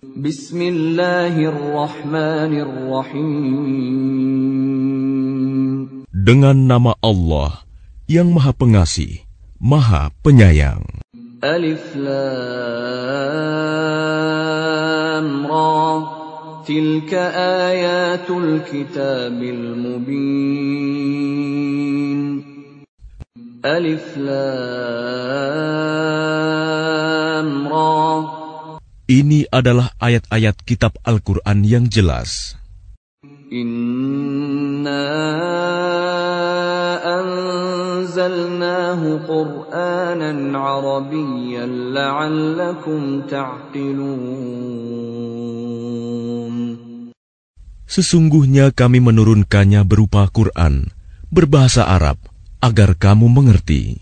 Bismillahirrahmanirrahim. Dengan nama Allah yang Maha Pengasih, Maha Penyayang. Alif Lam Ra. Tilka ayatul kitabil mubin. Alif Lam Ra. Ini adalah ayat-ayat kitab Al-Quran yang jelas. Inna anzalnahu Qur'anan Arabiyyan la'allakum ta'qilun. Sesungguhnya kami menurunkannya berupa Quran, berbahasa Arab, agar kamu mengerti.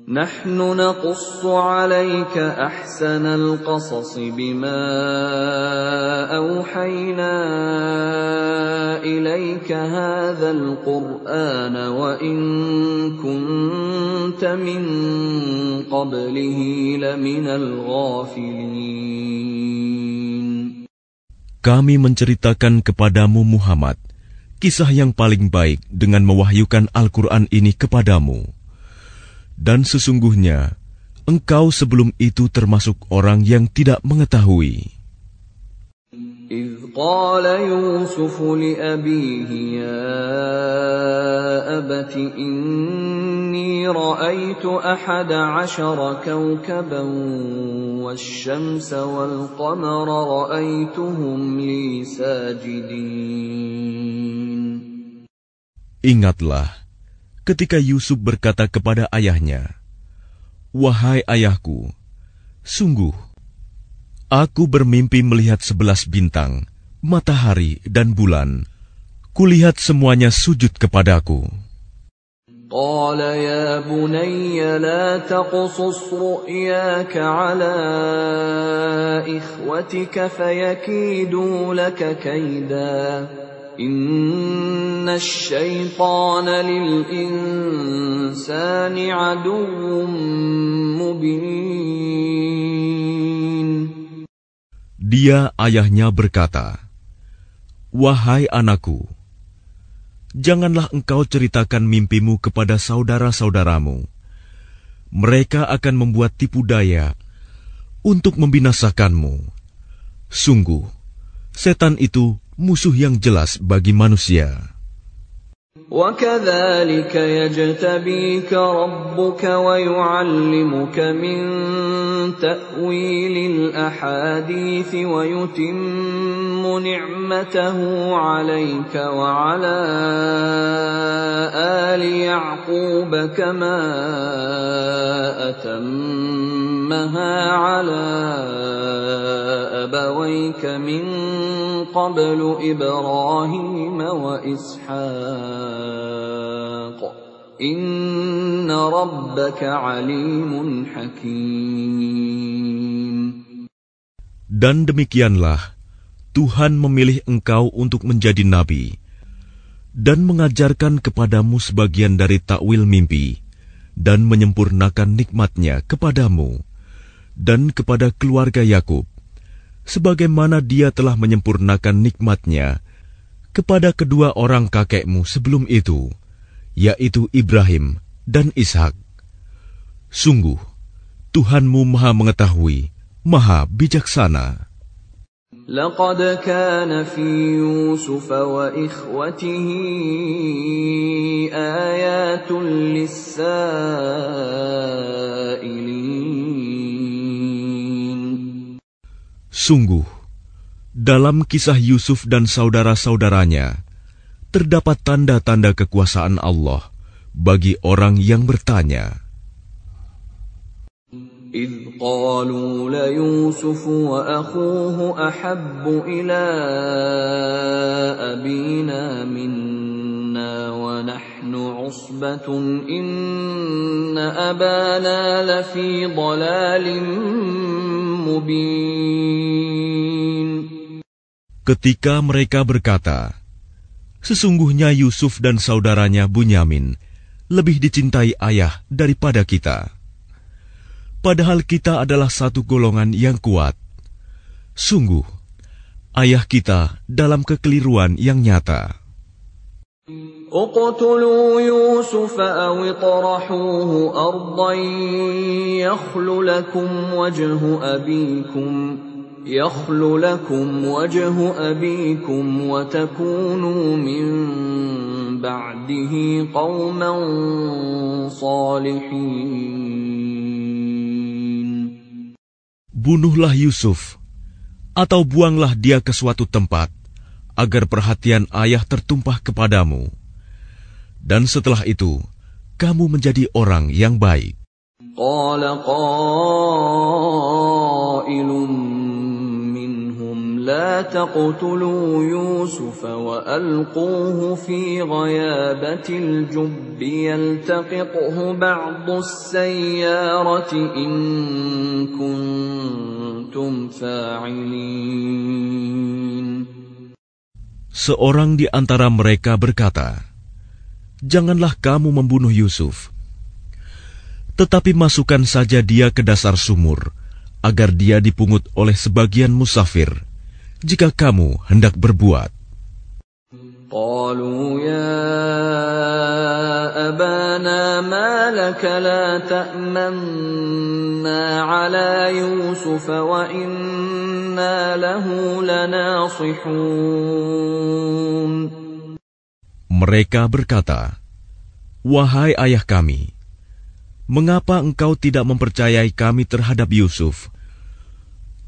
Nahnu naqussu 'alaika ahsanal qasas bima awhayna ilaika hadzal qur'ana wa in kunta min qablihi laminal ghafilin. Kami menceritakan kepadamu Muhammad kisah yang paling baik dengan mewahyukan Al-Quran ini kepadamu. Dan sesungguhnya, engkau sebelum itu termasuk orang yang tidak mengetahui. إذ قال يوسف لأبيه يا أبت إني رأيت 11 كوكبا والشمس والقمر رأيتهم لي ساجدين. Ingatlah ketika Yusuf berkata kepada ayahnya, "Wahai ayahku, sungguh, aku bermimpi melihat 11 bintang, matahari dan bulan. Kulihat semuanya sujud kepadaku." قال يا بني لا تقصص رؤياك على إخوتك فيكيدوا لك كيدا إن الشيطان للإنسان عدو مبين. Dia ayahnya berkata, "Wahai anakku, janganlah engkau ceritakan mimpimu kepada saudara-saudaramu. Mereka akan membuat tipu daya untuk membinasakanmu. Sungguh, setan itu musuh yang jelas bagi manusia." وَكَذَلِكَ يَجْتَبِيكَ رَبُّكَ وَيُعَلِّمُكَ مِنْ تَأْوِيلِ الْأَحَادِيثِ وَيُتِمُّ نِعْمَتَهُ عَلَيْكَ وَعَلَى آلِ يَعْقُوبَ كَمَا أَتَمَّهَا عَلَى أَبَوَيْكَ مِنْ قَبْلُ إِبْرَاهِيمَ وَإِسْحَاقَ إِنَّ رَبَّكَ عَلِيمٌ حَكِيمٌ. Dan demikianlah Tuhan memilih engkau untuk menjadi nabi dan mengajarkan kepadamu sebagian dari takwil mimpi dan menyempurnakan nikmat-Nya kepadamu dan kepada keluarga Yakub, sebagaimana Dia telah menyempurnakan nikmat-Nya kepada kedua orang kakekmu sebelum itu, yaitu Ibrahim dan Ishak. Sungguh, Tuhanmu Maha Mengetahui, Maha Bijaksana. لقد كان في يوسف وإخوته آيات للسائلين. Sungguh, dalam kisah Yusuf dan saudara-saudaranya, terdapat tanda-tanda kekuasaan Allah bagi orang yang bertanya. إذ قالوا ليوسف وأخوه أحب إلى أبينا منا ونحن عصبة إن أبانا لفي ضلال مبين. Ketika mereka berkata, "Sesungguhnya Yusuf dan saudaranya Bunyamin lebih dicintai ayah daripada kita. Padahal kita adalah satu golongan yang kuat. Sungguh, ayah kita dalam kekeliruan yang nyata. اقتلوا يوسف أو اطرحوه أرضا يخل لكم وجه أبيكم وتكونوا من بعده قوما صالحين. Bunuhlah Yusuf, atau buanglah dia ke suatu tempat, agar perhatian ayah tertumpah kepadamu. Dan setelah itu, kamu menjadi orang yang baik. قال قائل منهم لا تقتلوا يوسف وألقوه في غيابة الجب يلتقطه بعض السيارة إن كنتم فاعلين. Seorang di antara mereka berkata, "Janganlah kamu membunuh Yusuf, tetapi masukkan saja dia ke dasar sumur, agar dia dipungut oleh sebagian musafir, jika kamu hendak berbuat." قالوا يا أبانا ما لك لا تأمنا على يوسف وإنا له لناصحون. Mereka berkata, "Wahai ayah kami, mengapa engkau tidak mempercayai kami terhadap Yusuf?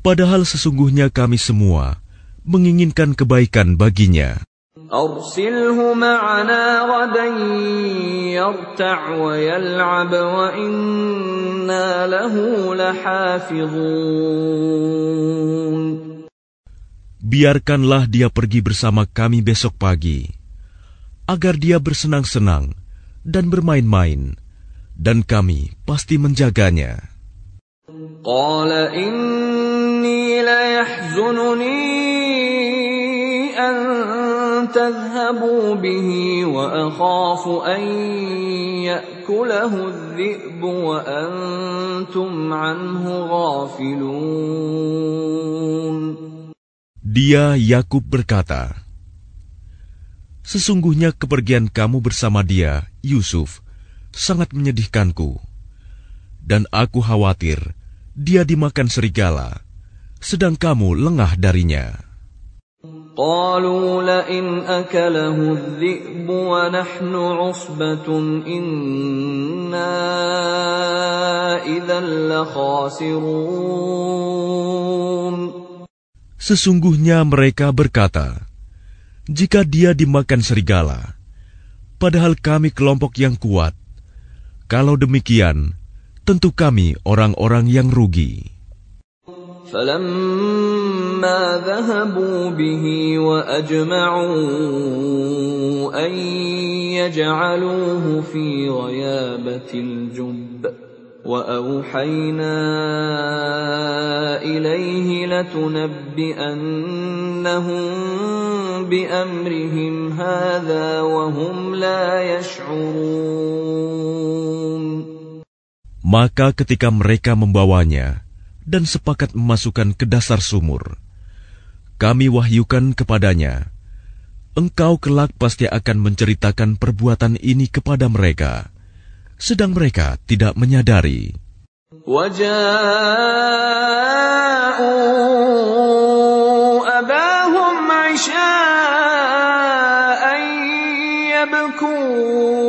Padahal sesungguhnya kami semua menginginkan kebaikan baginya." أرسله معنا غدا يرتع ويلعب وإنا له لحافظون. Biarkanlah dia pergi bersama kami besok pagi, agar dia bersenang-senang dan bermain-main, dan kami pasti menjaganya. قال إني ليحزنني أن تذهبوا به وأخاف أن يأكله الذئب وأنتم عنه غافلون. Dia Yakub berkata, "Sesungguhnya kepergian kamu bersama dia, Yusuf, sangat menyedihkanku, dan aku khawatir dia dimakan serigala, sedang kamu lengah darinya." قالوا لئن أكله الذئب ونحن عصبة إنا إذا لخاسرون. Sesungguhnya mereka berkata, "Jika dia dimakan serigala, padahal kami kelompok yang kuat, kalau demikian, tentu kami orang-orang yang rugi." فلما ذهبوا به وأجمعوا أن يجعلوه في غيابة الجب وأوحينا إليه لتنبئنهم بأمرهم هذا وهم لا يشعرون. Maka ketika mereka membawanya dan sepakat memasukkan ke dasar sumur, kami wahyukan kepadanya, "Engkau kelak pasti akan menceritakan perbuatan ini kepada mereka," sedang mereka tidak menyadari. وَجَاءُوا أَبَاهُمْ عِشَاءً يَبْكُونَ.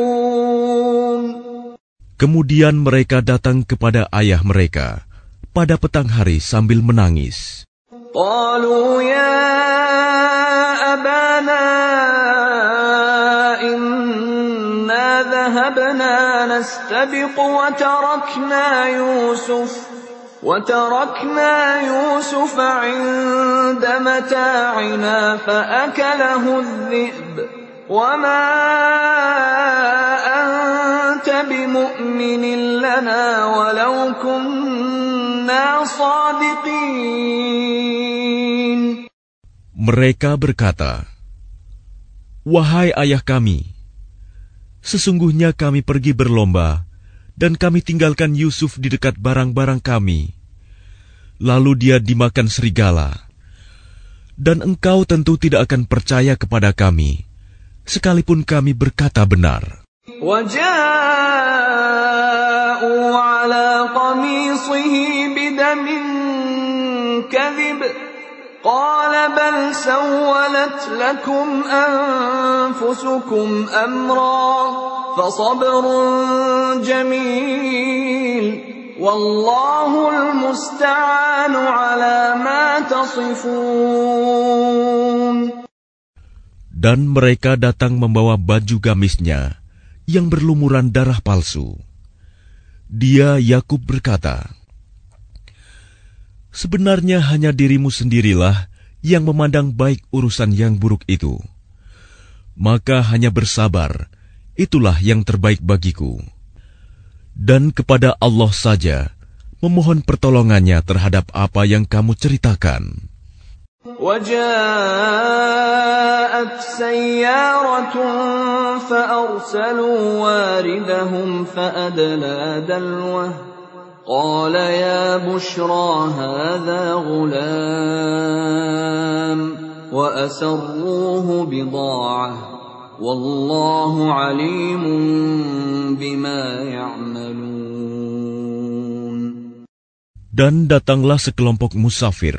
Kemudian mereka datang kepada ayah mereka pada petang hari sambil menangis. قالوا يا أبانا إنا ذهبنا نستبق وتركنا يوسف عند متاعنا فأكله الذئب وما أنت بمؤمن لنا ولو كنا صادقين. Mereka berkata, "Wahai ayah kami, sesungguhnya kami pergi berlomba dan kami tinggalkan Yusuf di dekat barang-barang kami. Lalu dia dimakan serigala. Dan engkau tentu tidak akan percaya kepada kami, sekalipun kami berkata benar. وَجَاءُوا عَلَى قَمِيصِهِ بِدَمٍ كَذِبٍ قَالَ بَلْ سَوَّلَتْ لَكُمْ أَنفُسُكُمْ أَمْرًا فَصَبْرٌ جَمِيلٌ وَاللَّهُ الْمُسْتَعَانُ عَلَى مَا تَصِفُونَ. Dan mereka datang membawa baju gamisnya yang berlumuran darah palsu. Dia, Yakub, berkata, "Sebenarnya hanya dirimu sendirilah yang memandang baik urusan yang buruk itu. Maka hanya bersabar, itulah yang terbaik bagiku. Dan kepada Allah saja memohon pertolongannya terhadap apa yang kamu ceritakan." وَجَاءَتْ سَيَّارَةٌ فَأَرْسَلُوا وَارِدَهُمْ فَأَدْلَىٰ دَلْوَهُ قَالَ يَا بُشْرَىٰ هَٰذَا غُلَامٌ وَأَسَرُّوهُ بِضَاعَةً وَاللَّهُ عَلِيمٌ بِمَا يَعْمَلُونَ. Dan datanglah sekelompok musafir.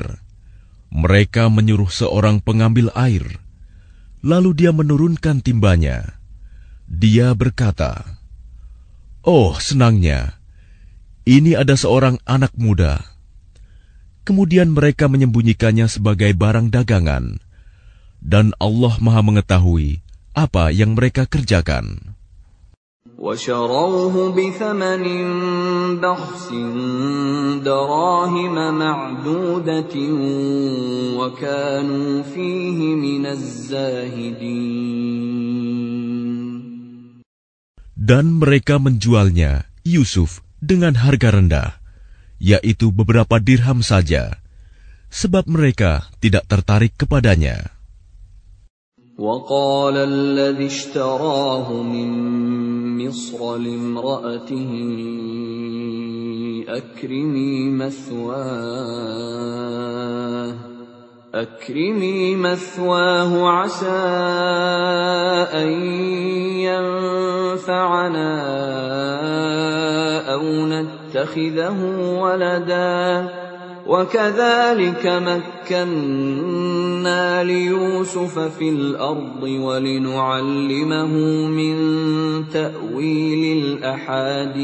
Mereka menyuruh seorang pengambil air, lalu dia menurunkan timbanya. Dia berkata, "Oh, senangnya, ini ada seorang anak muda." Kemudian mereka menyembunyikannya sebagai barang dagangan, dan Allah Maha mengetahui apa yang mereka kerjakan. وَشَرَوْهُ بِثَمَنٍ بَخْسٍ دَرَاهِمَ مَعْدُودَةٍ وَكَانُوا فِيهِ مِنَ الزَّاهِدِينَ. Dan mereka menjualnya, Yusuf, dengan harga rendah, yaitu beberapa dirham saja, sebab mereka tidak tertarik kepadanya. وَقَالَ الَّذِي اشْتَرَاهُ مِنْ مِصْرَ لِامْرَأَتِهِ أَكْرِمِي مَثْوَاهُ عَسَىٰ أَنْ يَنفَعَنَا أَوْ نَتَّخِذَهُ وَلَدًا وَكَذَلِكَ مَكَّنَّا لِيُوسُفَ فِي الْأَرْضِ وَلِنُعَلِّمَهُ مِنْ تَأْوِيلِ الْأَحَادِيثِ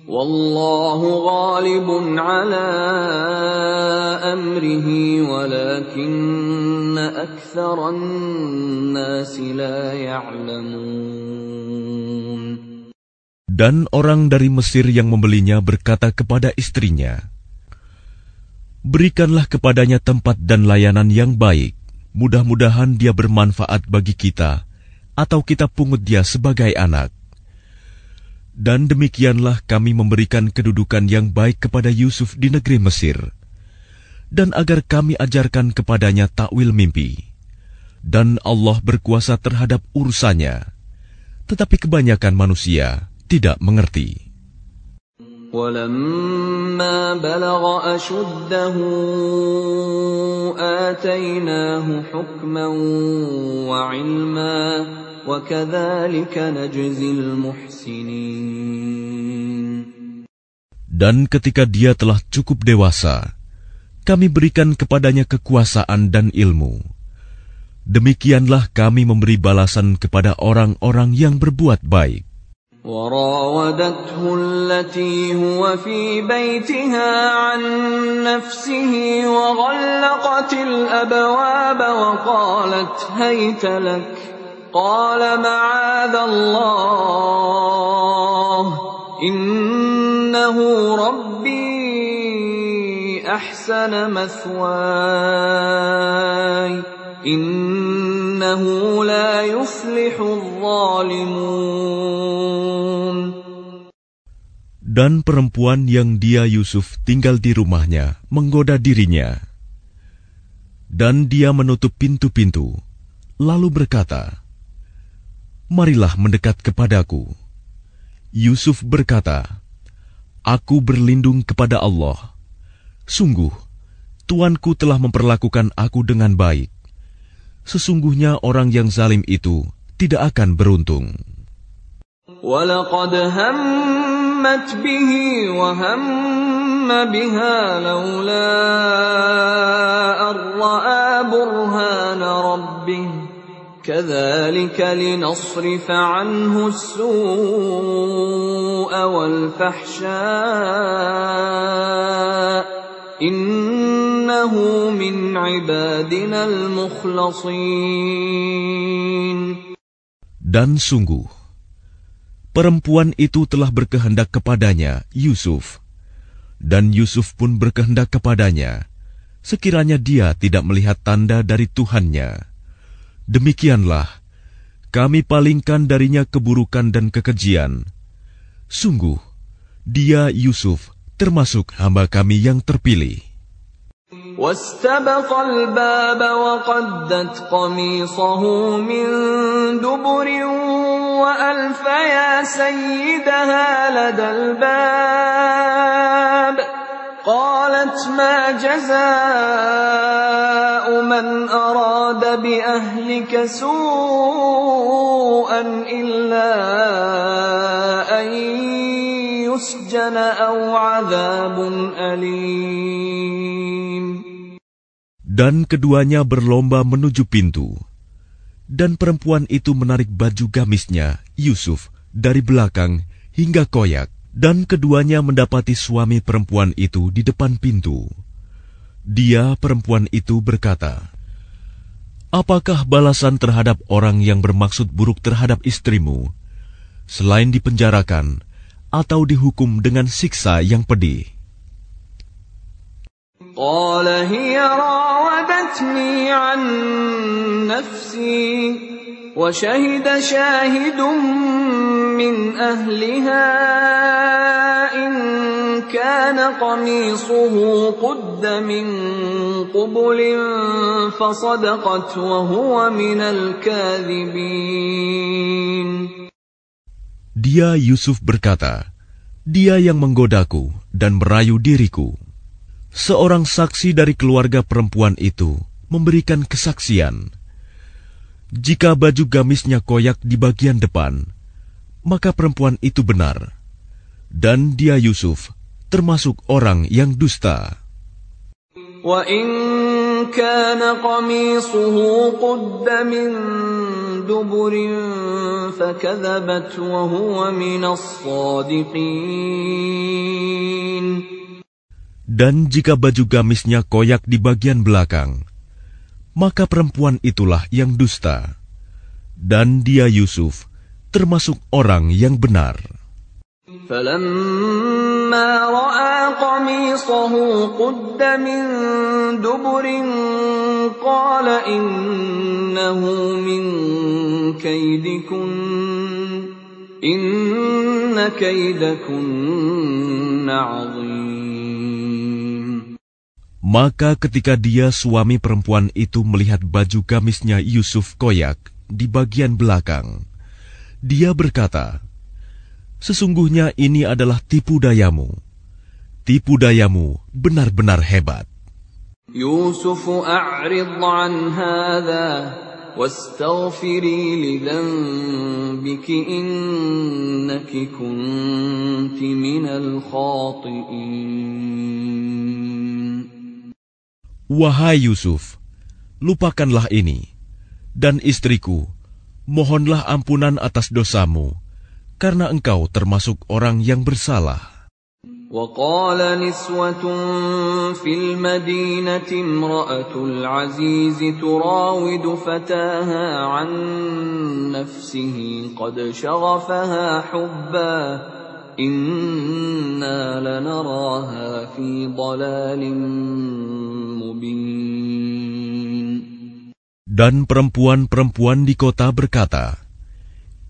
وَاللَّهُ غَالِبٌ عَلَى أَمْرِهِ وَلَكِنَّ أَكْثَرَ النَّاسِ لَا يَعْلَمُونَ. Dan orang dari Mesir yang membelinya berkata kepada istrinya, "Berikanlah kepadanya tempat dan layanan yang baik. Mudah-mudahan dia bermanfaat bagi kita, atau kita pungut dia sebagai anak." Dan demikianlah kami memberikan kedudukan yang baik kepada Yusuf di negeri Mesir, dan agar kami ajarkan kepadanya takwil mimpi. Dan Allah berkuasa terhadap urusannya, tetapi kebanyakan manusia tidak mengerti. وَلَمَّا بَلَغَ أَشُدَّهُ آتَيْنَاهُ حُكْمًا وَعِلْمًا وَكَذَلِكَ نَجْزِي الْمُحْسِنِينَ. Dan ketika dia telah cukup dewasa, kami berikan kepadanya kekuasaan dan ilmu. Demikianlah kami memberi balasan kepada orang-orang yang berbuat baik. وراودته التي هو في بيتها عن نفسه وغلقت الأبواب وقالت هيت لك قال معاذ الله إنه ربي أحسن مثواي إنه لا يفلح الظالمون. Dan perempuan yang dia Yusuf tinggal di rumahnya menggoda dirinya. Dan dia menutup pintu-pintu, lalu berkata, "Marilah mendekat kepadaku." Yusuf berkata, "Aku berlindung kepada Allah. Sungguh, Tuanku telah memperlakukan aku dengan baik. Sesungguhnya orang yang zalim itu tidak akan beruntung. وَلَقَدْ هَمَّتْ بِهِ وَهَمَّ بِهَا لَوْلَا أَن رَّأَىٰ بُرْهَانَ رَبِّهِ كَذَٰلِكَ لِنَصْرِفَ عَنْهُ السُّوءَ وَالْفَحْشَاءَ إِنَّهُ مِنْ عِبَادِنَا الْمُخْلَصِينَ. Dan sungguh, perempuan itu telah berkehendak kepadanya, Yusuf. Dan Yusuf pun berkehendak kepadanya, sekiranya dia tidak melihat tanda dari Tuhannya. Demikianlah, kami palingkan darinya keburukan dan kekejian. Sungguh, dia Yusuf termasuk hamba kami yang terpilih. واستبق الباب وقدت قميصه من دبر وألف يا سيدها لدى الباب قالت ما جزاء من أراد بأهلك سوءا إلا أن يسجن أو عذاب أليم. Dan keduanya berlomba menuju pintu. Dan perempuan itu menarik baju gamisnya, Yusuf, dari belakang hingga koyak. Dan keduanya mendapati suami perempuan itu di depan pintu. Dia, perempuan itu, berkata, "Apakah balasan terhadap orang yang bermaksud buruk terhadap istrimu, selain dipenjarakan atau dihukum dengan siksa yang pedih?" قال هي راودتني عن نفسي وشهد شاهد من أهلها إن كان قميصه قد من قبل فصدقت وهو من الكاذبين. Dia Yusuf berkata, "Dia yang menggodaku dan merayu diriku." Seorang saksi dari keluarga perempuan itu memberikan kesaksian. Jika baju gamisnya koyak di bagian depan, maka perempuan itu benar. Dan dia Yusuf termasuk orang yang dusta. وَإِنْ كَانَ قَمِيصُهُ قُدَّ مِنْ دُبُرٍ فَكَذَبَتْ وَهُوَ مِنَ الصَّادِقِينَ. Dan jika baju gamisnya koyak di bagian belakang, maka perempuan itulah yang dusta. Dan dia Yusuf termasuk orang yang benar. فَلَمَّا رَأَى قَمِيصَهُ قُدَّ مِنْ دُبُرٍ قَالَ إِنَّهُ مِنْ كَيْدِكُنَّ إِنَّ كَيْدَكُنَّ عَظِيمٌ. Maka ketika dia suami perempuan itu melihat baju gamisnya Yusuf koyak di bagian belakang, dia berkata, "Sesungguhnya ini adalah tipu dayamu. Tipu dayamu benar-benar hebat." يوسف أعرض عن هذا واستغفري لذنبك إنك كنت من الخاطئين. Wahai Yusuf, lupakanlah ini, dan istriku, mohonlah ampunan atas dosamu, karena engkau termasuk orang yang bersalah. وقال نسوة في المدينة امرأة العزيز تراود فتاها عن نفسه قد شغفها حبا إنا لنراها في ضلال مبين. Dan perempuan-perempuan di kota berkata,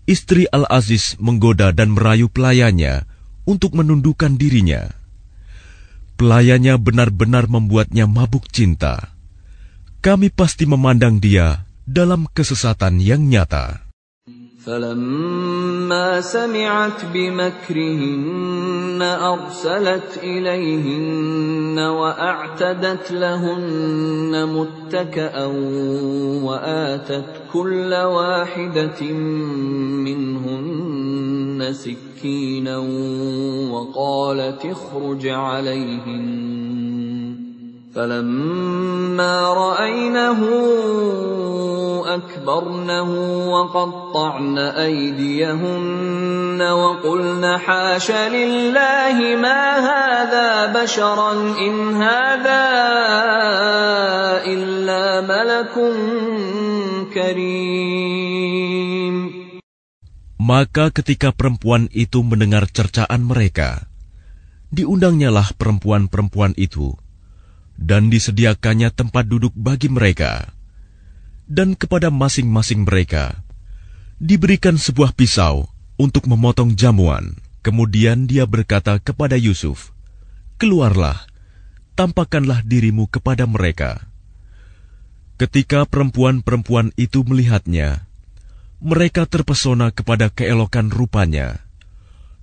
"Istri Al-Aziz menggoda dan merayu pelayannya untuk menundukkan dirinya. Pelayannya benar-benar membuatnya mabuk cinta. Kami pasti memandang dia dalam kesesatan yang nyata." فلما سمعت بمكرهن أرسلت إليهن وأعتدت لهن متكأ وآتت كل واحدة منهن سكينا وقالت اخرج عليهن فلما رأينه أكبرنه وقطعن أيديهن وقلن حاش لله ما هذا بشرا إن هذا إلا ملك كريم. Maka ketika perempuan itu mendengar cercaan mereka, diundangnyalah perempuan-perempuan itu, dan disediakannya tempat duduk bagi mereka. Dan kepada masing-masing mereka diberikan sebuah pisau untuk memotong jamuan. Kemudian dia berkata kepada Yusuf, "Keluarlah, tampakkanlah dirimu kepada mereka." Ketika perempuan-perempuan itu melihatnya, mereka terpesona kepada keelokan rupanya,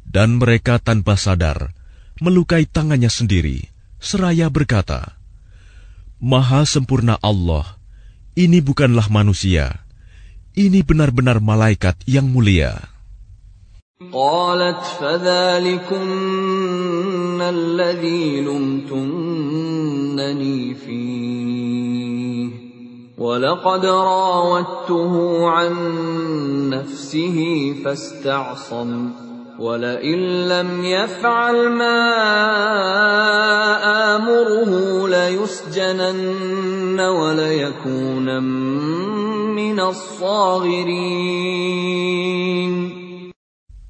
dan mereka tanpa sadar melukai tangannya sendiri, seraya berkata, "Maha sempurna Allah, ini bukanlah manusia, ini benar-benar malaikat yang mulia." قالت فذلكن الذي لمتنني فيه ولقد راودته عن نفسه فاستعصم ولئن لم يفعل ما آمره ليسجنن وليكون من الصاغرين.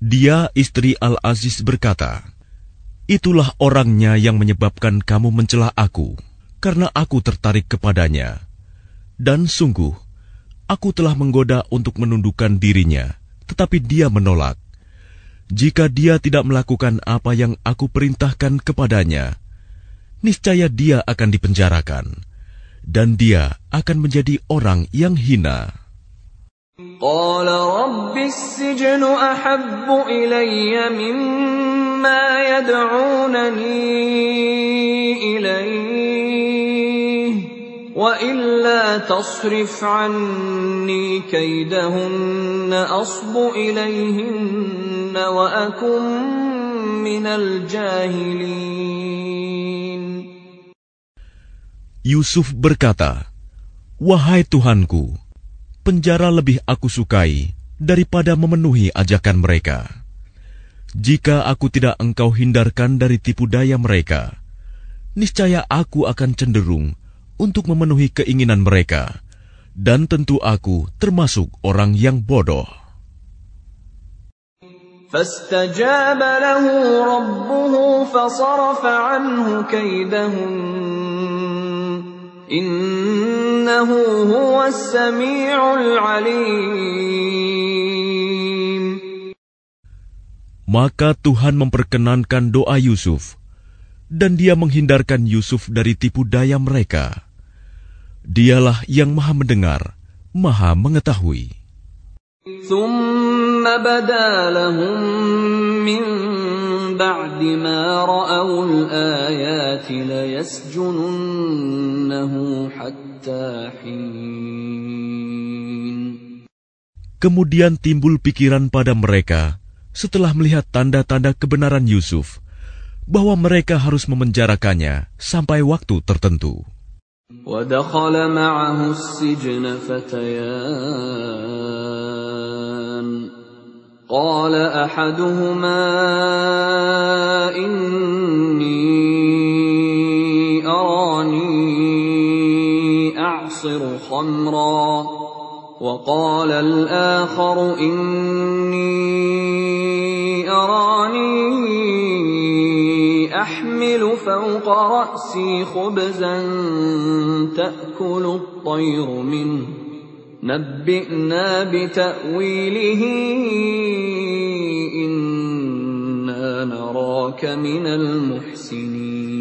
Dia, istri Al-Aziz, berkata, "Itulah orangnya yang menyebabkan kamu mencela aku, karena aku tertarik kepadanya. Dan sungguh, aku telah menggoda untuk menundukkan dirinya, tetapi dia menolak. Jika dia tidak melakukan apa yang aku perintahkan kepadanya, niscaya dia akan dipenjarakan, dan dia akan menjadi orang yang hina." قال رب السجن أحب إلي مما يدعونني إليه وإلا تصرف عني كيدهن أصب إليهن وأكن من الجاهلين. Yusuf berkata, "Wahai Tuhanku, penjara lebih aku sukai daripada memenuhi ajakan mereka. Jika aku tidak engkau hindarkan dari tipu daya mereka, niscaya aku akan cenderung untuk memenuhi keinginan mereka, dan tentu aku termasuk orang yang bodoh." فاستجاب له ربه فصرف عنه كيدهن إنه هو السميع العليم. Maka Tuhan memperkenankan doa Yusuf, dan dia menghindarkan Yusuf dari tipu daya mereka. Dialah yang Maha Mendengar, Maha Mengetahui. ثم بدا لهم من بعد ما رأوا الآيات ليسجننه حتى حين. Kemudian timbul pikiran pada mereka setelah melihat tanda-tanda kebenaran Yusuf, bahwa mereka harus memenjarakannya sampai waktu tertentu. وَدَخَلَ مَعَهُ السِّجْنَ فَتَيَانِ قَالَ أَحَدُهُمَا إِنِّي أَرَانِي أَعْصِرُ خَمْرًا وَقَالَ الْآخَرُ إِنِّي أَرَانِي أحمل فوق رأسي خبزا تأكل الطير منه نبئنا بتأويله إنا نراك من المحسنين.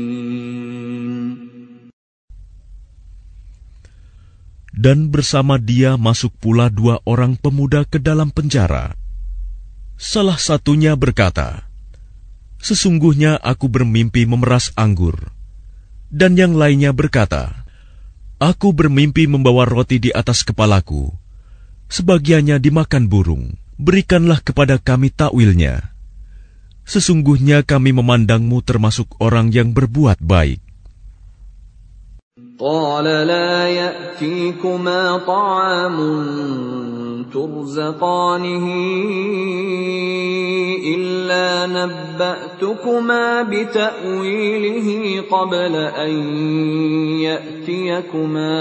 Dan bersama dia masuk pula 2 orang pemuda ke dalam penjara. Salah satunya berkata, "Sesungguhnya aku bermimpi memeras anggur." Dan yang lainnya berkata, "Aku bermimpi membawa roti di atas kepalaku. Sebagiannya dimakan burung. Berikanlah kepada kami takwilnya. Sesungguhnya kami memandangmu termasuk orang yang berbuat baik." قال لا يأتيكما طعام ترزقانه إلا نبأتكما بتأويله قبل أن يأتيكما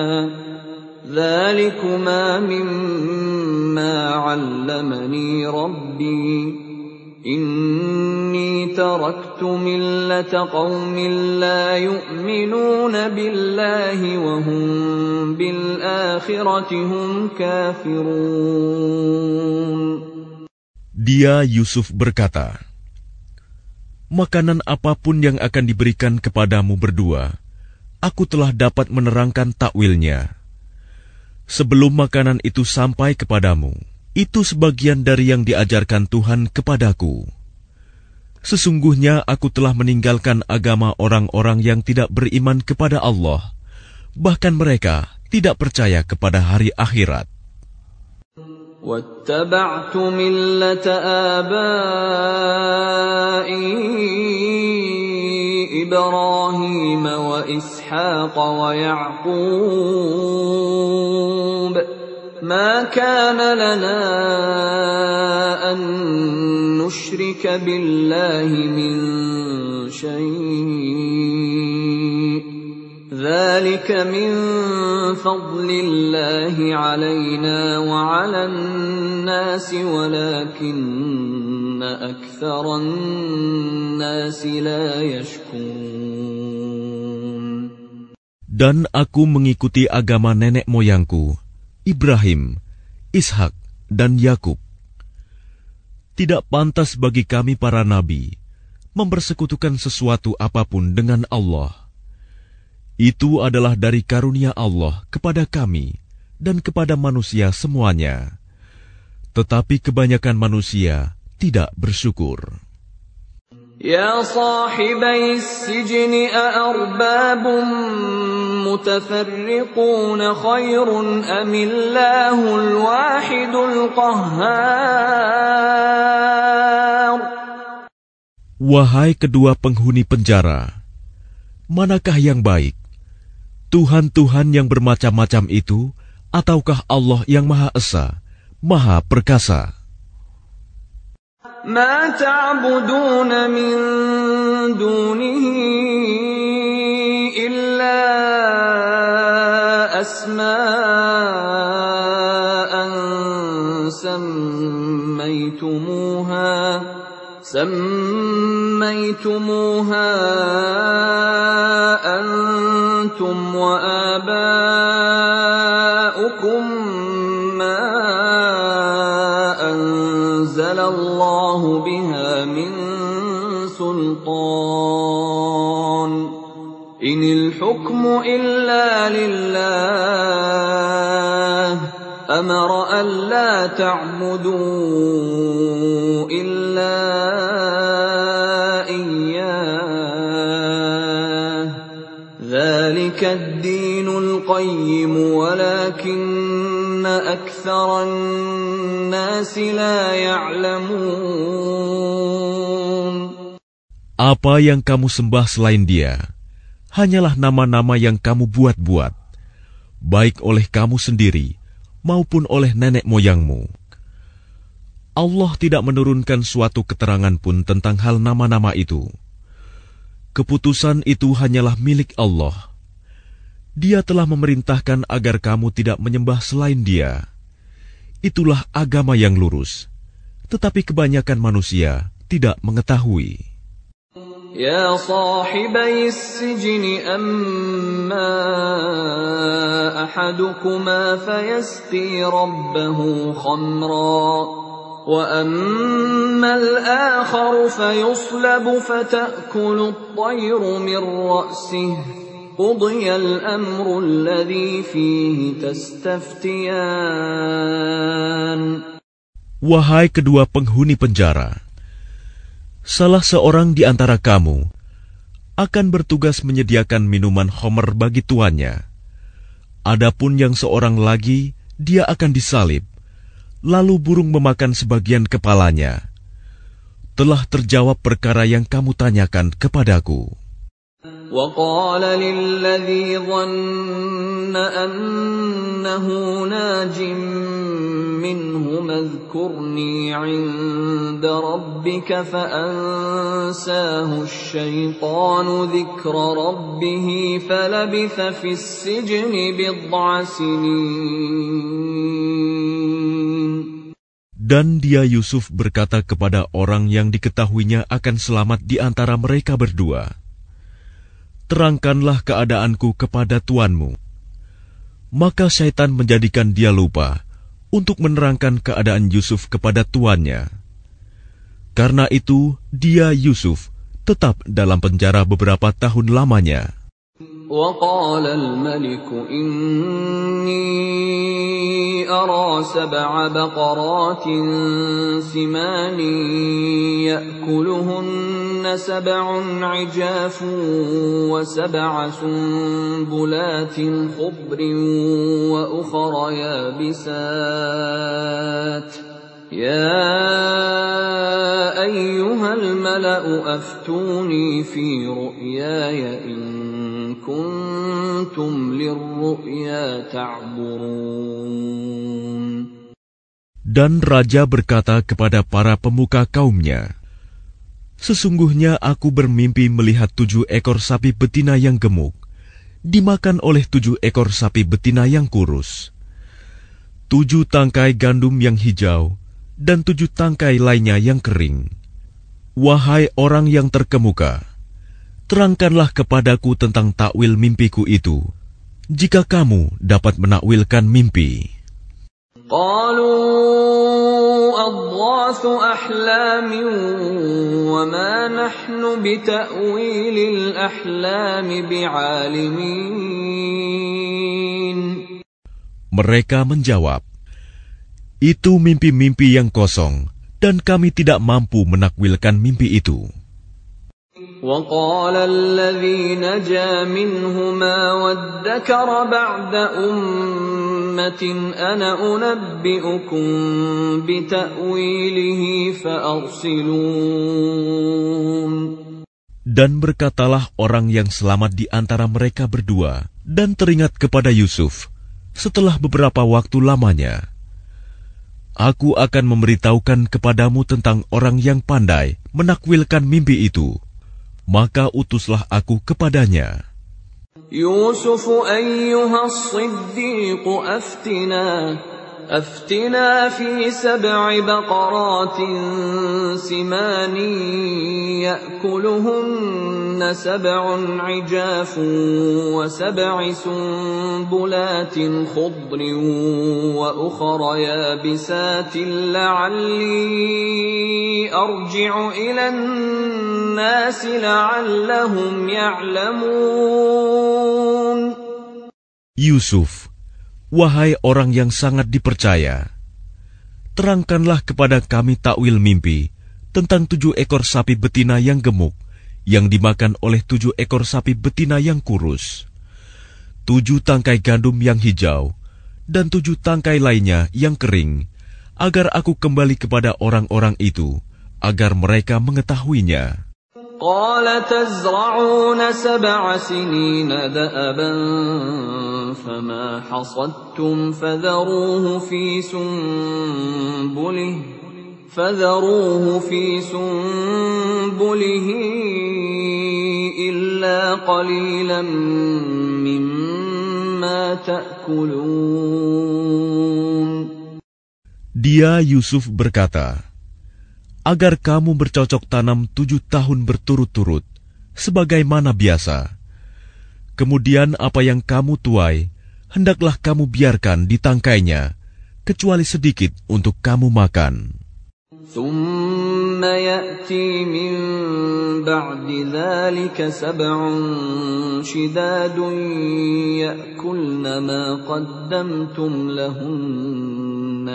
ذلكما مما علمني ربي إني تركت ملة قوم لا يؤمنون بالله وهم بالآخرة هم كافرون. Dia Yusuf berkata, "Makanan apapun yang akan diberikan kepadamu berdua, aku telah dapat menerangkan takwilnya. Sebelum makanan itu sampai kepadamu, itu sebagian dari yang diajarkan Tuhan kepadaku. Sesungguhnya aku telah meninggalkan agama orang-orang yang tidak beriman kepada Allah, bahkan mereka tidak percaya kepada hari akhirat." وَاتَّبَعْتُ مِلَّةَ آبَائِي إِبْرَاهِيمَ وَإِسْحَاقَ وَيَعْقُوبَ مَا كَانَ لَنَا أَن نُّشْرِكَ بِاللَّهِ مِن شَيْءٍ ذَلِكَ مِن فَضْلِ اللَّهِ عَلَيْنَا وَعَلَى النَّاسِ وَلَكِنَّ أَكْثَرَ النَّاسِ لَا يَشْكُرُونَ. Dan aku mengikuti agama nenek moyangku, Ibrahim, Ishak, dan Yakub. Tidak pantas bagi kami para nabi mempersekutukan sesuatu apapun dengan Allah. Itu adalah dari karunia Allah kepada kami dan kepada manusia semuanya. Tetapi kebanyakan manusia tidak bersyukur. يا صاحبي السجن أأرباب متفرقون خير أم الله الواحد القهار. Wahai kedua penghuni penjara, manakah yang baik? Tuhan-Tuhan yang bermacam-macam itu, ataukah Allah yang Maha Esa, Maha Perkasa? ما تعبدون من دونه إلا أسماء سميتموها أنتم وآباؤكم ما أنزل الله بها من سلطان إن الحكم إلا لله أمر ألا تعبدوا إلا إياه ذلك الدين القيم ولكن أكثر الناس لا يعلمون. Apa yang kamu sembah selain Dia hanyalah nama-nama yang kamu buat-buat, baik oleh kamu sendiri maupun oleh nenek moyangmu. Allah tidak menurunkan suatu keterangan pun tentang hal nama-nama itu. Keputusan itu hanyalah milik Allah. Dia telah memerintahkan agar kamu tidak menyembah selain Dia. Itulah agama yang lurus, tetapi kebanyakan manusia tidak mengetahui. يا صاحبي السجن أما أحدكما فيسقي ربه خمرا وأما الآخر فيصلب فتأكل الطير من رأسه قُضِيَ الْأَمْرُ الَّذِي فِيهِ تَسْتَفْتِيَانِ. Wahai kedua penghuni penjara, salah seorang di antara kamu akan bertugas menyediakan minuman khamr bagi tuannya. Adapun yang seorang lagi, dia akan disalib, lalu burung memakan sebagian kepalanya. Telah terjawab perkara yang kamu tanyakan kepadaku. وَقَالَ لِلَّذِي ظَنَّ أَنَّهُ نَاجٍ مِّنْهُمَا اذْكُرْنِي عِندَ رَبِّكَ فَأَنسَاهُ الشَّيْطَانُ ذِكْرَ رَبِّهِ فَلَبِثَ فِي السِّجْنِ بِضْعَ سِنِينَ. Dan dia Yusuf berkata kepada orang yang diketahuinya akan selamat di antara mereka berdua, terangkanlah keadaanku kepada tuanmu. Maka syaitan menjadikan dia lupa untuk menerangkan keadaan Yusuf kepada tuannya. Karena itu, dia Yusuf tetap dalam penjara beberapa tahun lamanya. وَقَالَ الْمَلِكُ إِنِّي أَرَى 7 بَقَرَاتٍ سِمَانٍ يَأْكُلُهُنَّ 7 عِجَافٌ و7 سُنبُلَاتٍ خُضْرٍ وَأُخَرَ يَابِسَاتٍ يَا أَيُّهَا الْمَلَأُ أَفْتُونِي فِي رُؤْيَايَ إِن كُنتُمْ لِلرُّؤْيَا تَعْبُرُونَ. Dan raja berkata kepada para pemuka kaumnya, sesungguhnya aku bermimpi melihat 7 ekor sapi betina yang gemuk dimakan oleh 7 ekor sapi betina yang kurus, 7 tangkai gandum yang hijau, dan 7 tangkai lainnya yang kering. Wahai orang yang terkemuka, terangkanlah kepadaku tentang takwil mimpiku itu, jika kamu dapat menakwilkan mimpi. قالوا أضغاث أحلام وما نحن بتأويل الأحلام بعالمين. Mereka menjawab, itu mimpi-mimpi yang kosong, dan kami tidak mampu menakwilkan mimpi itu. وقال الذي نجا منهما وادكر بعد أمة أنا أنبئكم بتأويله فأرسلون. Dan berkatalah orang yang selamat di antara mereka berdua dan teringat kepada Yusuf setelah beberapa waktu lamanya, aku akan memberitahukan kepadamu tentang orang yang pandai menakwilkan mimpi itu. Maka utuslah aku kepadanya. Yusuf ayyuha as-siddiq aftina fi 7 baqaratin simanin ya'kuluhunna 7 'ijafun wa 7 sunbulatin khudrin wa ukhra yabisatin la'alli arji'u ila an-nas la'allahum ya'lamun. Yusuf, wahai orang yang sangat dipercaya, terangkanlah kepada kami takwil mimpi tentang 7 ekor sapi betina yang gemuk yang dimakan oleh 7 ekor sapi betina yang kurus, 7 tangkai gandum yang hijau, dan 7 tangkai lainnya yang kering, agar aku kembali kepada orang-orang itu, agar mereka mengetahuinya. قال تزرعون 7 سنين دأبا فما حصدتم فذروه في سنبله إلا قليلا مما تأكلون. Dia Yusuf berkata, agar kamu bercocok tanam 7 tahun berturut-turut, sebagaimana biasa. Kemudian apa yang kamu tuai, hendaklah kamu biarkan di tangkainya, kecuali sedikit untuk kamu makan. ثم يأتي من بعد ذلك 7 شداد يأكلن ما قدمتم لهن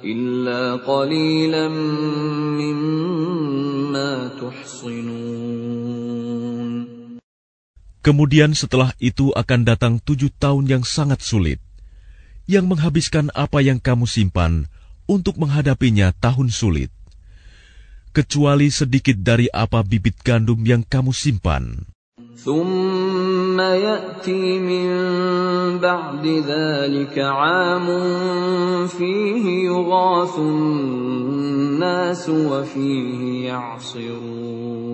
إلا قليلا مما تحصنون. Kemudian setelah itu akan datang 7 tahun yang sangat sulit, yang menghabiskan apa yang kamu simpan untuk menghadapinya tahun sulit, kecuali sedikit dari apa bibit gandum yang kamu simpan. ثم يأتي من بعد ذلك عام فيه يغاث الناس وفيه يعصرون.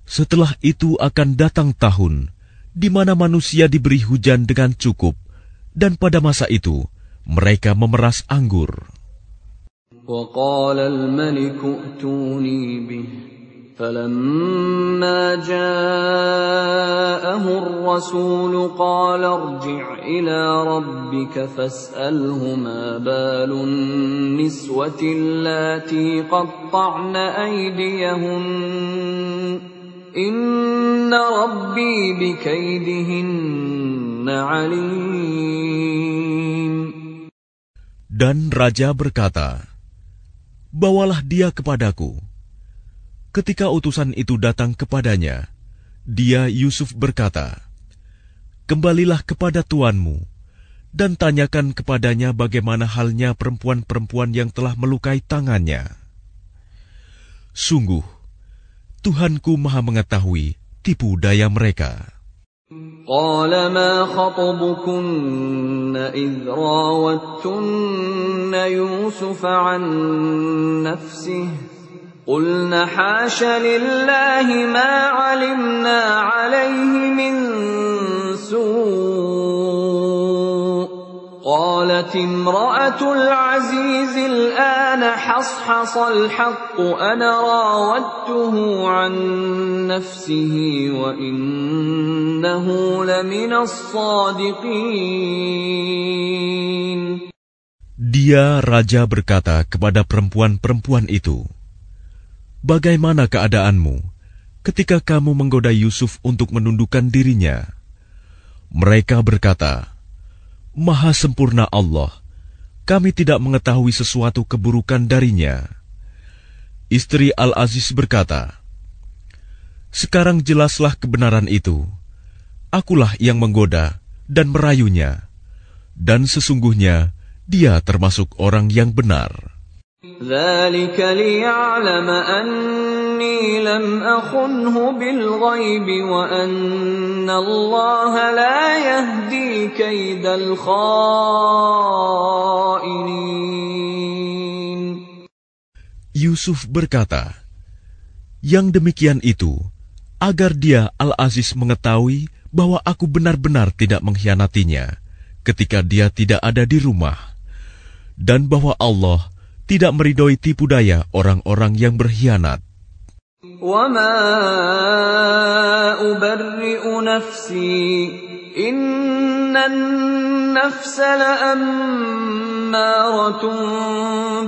Setelah itu akan datang tahun di mana manusia diberi hujan dengan cukup, dan pada masa itu mereka memeras anggur. وقال الملك ائتوني به فلما جاءه الرسول قال ارجع إلى ربك فاسأله ما بال النسوة اللاتي قطعن أيديهن إن ربي بكيدهن عليم. Dan raja berkata, "Bawalah dia kepadaku." Ketika utusan itu datang kepadanya, dia Yusuf berkata, "Kembalilah kepada tuanmu dan tanyakan kepadanya bagaimana halnya perempuan-perempuan yang telah melukai tangannya. Sungguh, Tuhanku Maha mengetahui tipu daya mereka." قال ما خطبكن إذ راوتن يوسف عن نفسه قلنا حاش لله ما علمنا عليه من سوء قالت امرأة العزيز الآن حصحص الحق أنا راودته عن نفسه وإنه لمن الصادقين. Dia raja berkata kepada perempuan-perempuan itu, "Bagaimana keadaanmu ketika kamu menggoda Yusuf untuk menundukkan dirinya?" Mereka berkata, "Maha sempurna Allah, kami tidak mengetahui sesuatu keburukan darinya." Istri Al-Aziz berkata, "Sekarang jelaslah kebenaran itu. Akulah yang menggoda dan merayunya, dan sesungguhnya dia termasuk orang yang benar." ذلك ليعلم أني لم أخنه بالغيب وأن الله لا يهدي كيد الخائنين. Yusuf berkata, "Yang demikian itu agar dia Al-Aziz mengetahui bahwa aku benar-benar tidak mengkhianatinya ketika dia tidak ada di rumah, dan bahwa Allah tidak meridhoi tipu daya orang-orang yang berkhianat." وَمَا أُبَرِّئُ نَفْسِي إِنَّ النَّفْسَ لَأَمَّارَةٌ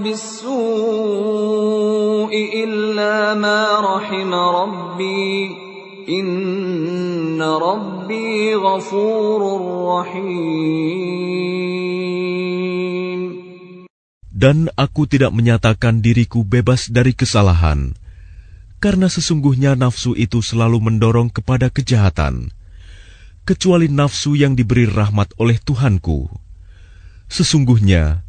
بِالسُّوءِ إِلَّا مَا رَحِمَ رَبِّي إِنَّ رَبِّي غَفُورٌ رَّحِيمٌ. Dan aku tidak menyatakan diriku bebas dari kesalahan, karena sesungguhnya nafsu itu selalu mendorong kepada kejahatan, kecuali nafsu yang diberi rahmat oleh Tuhanku. Sesungguhnya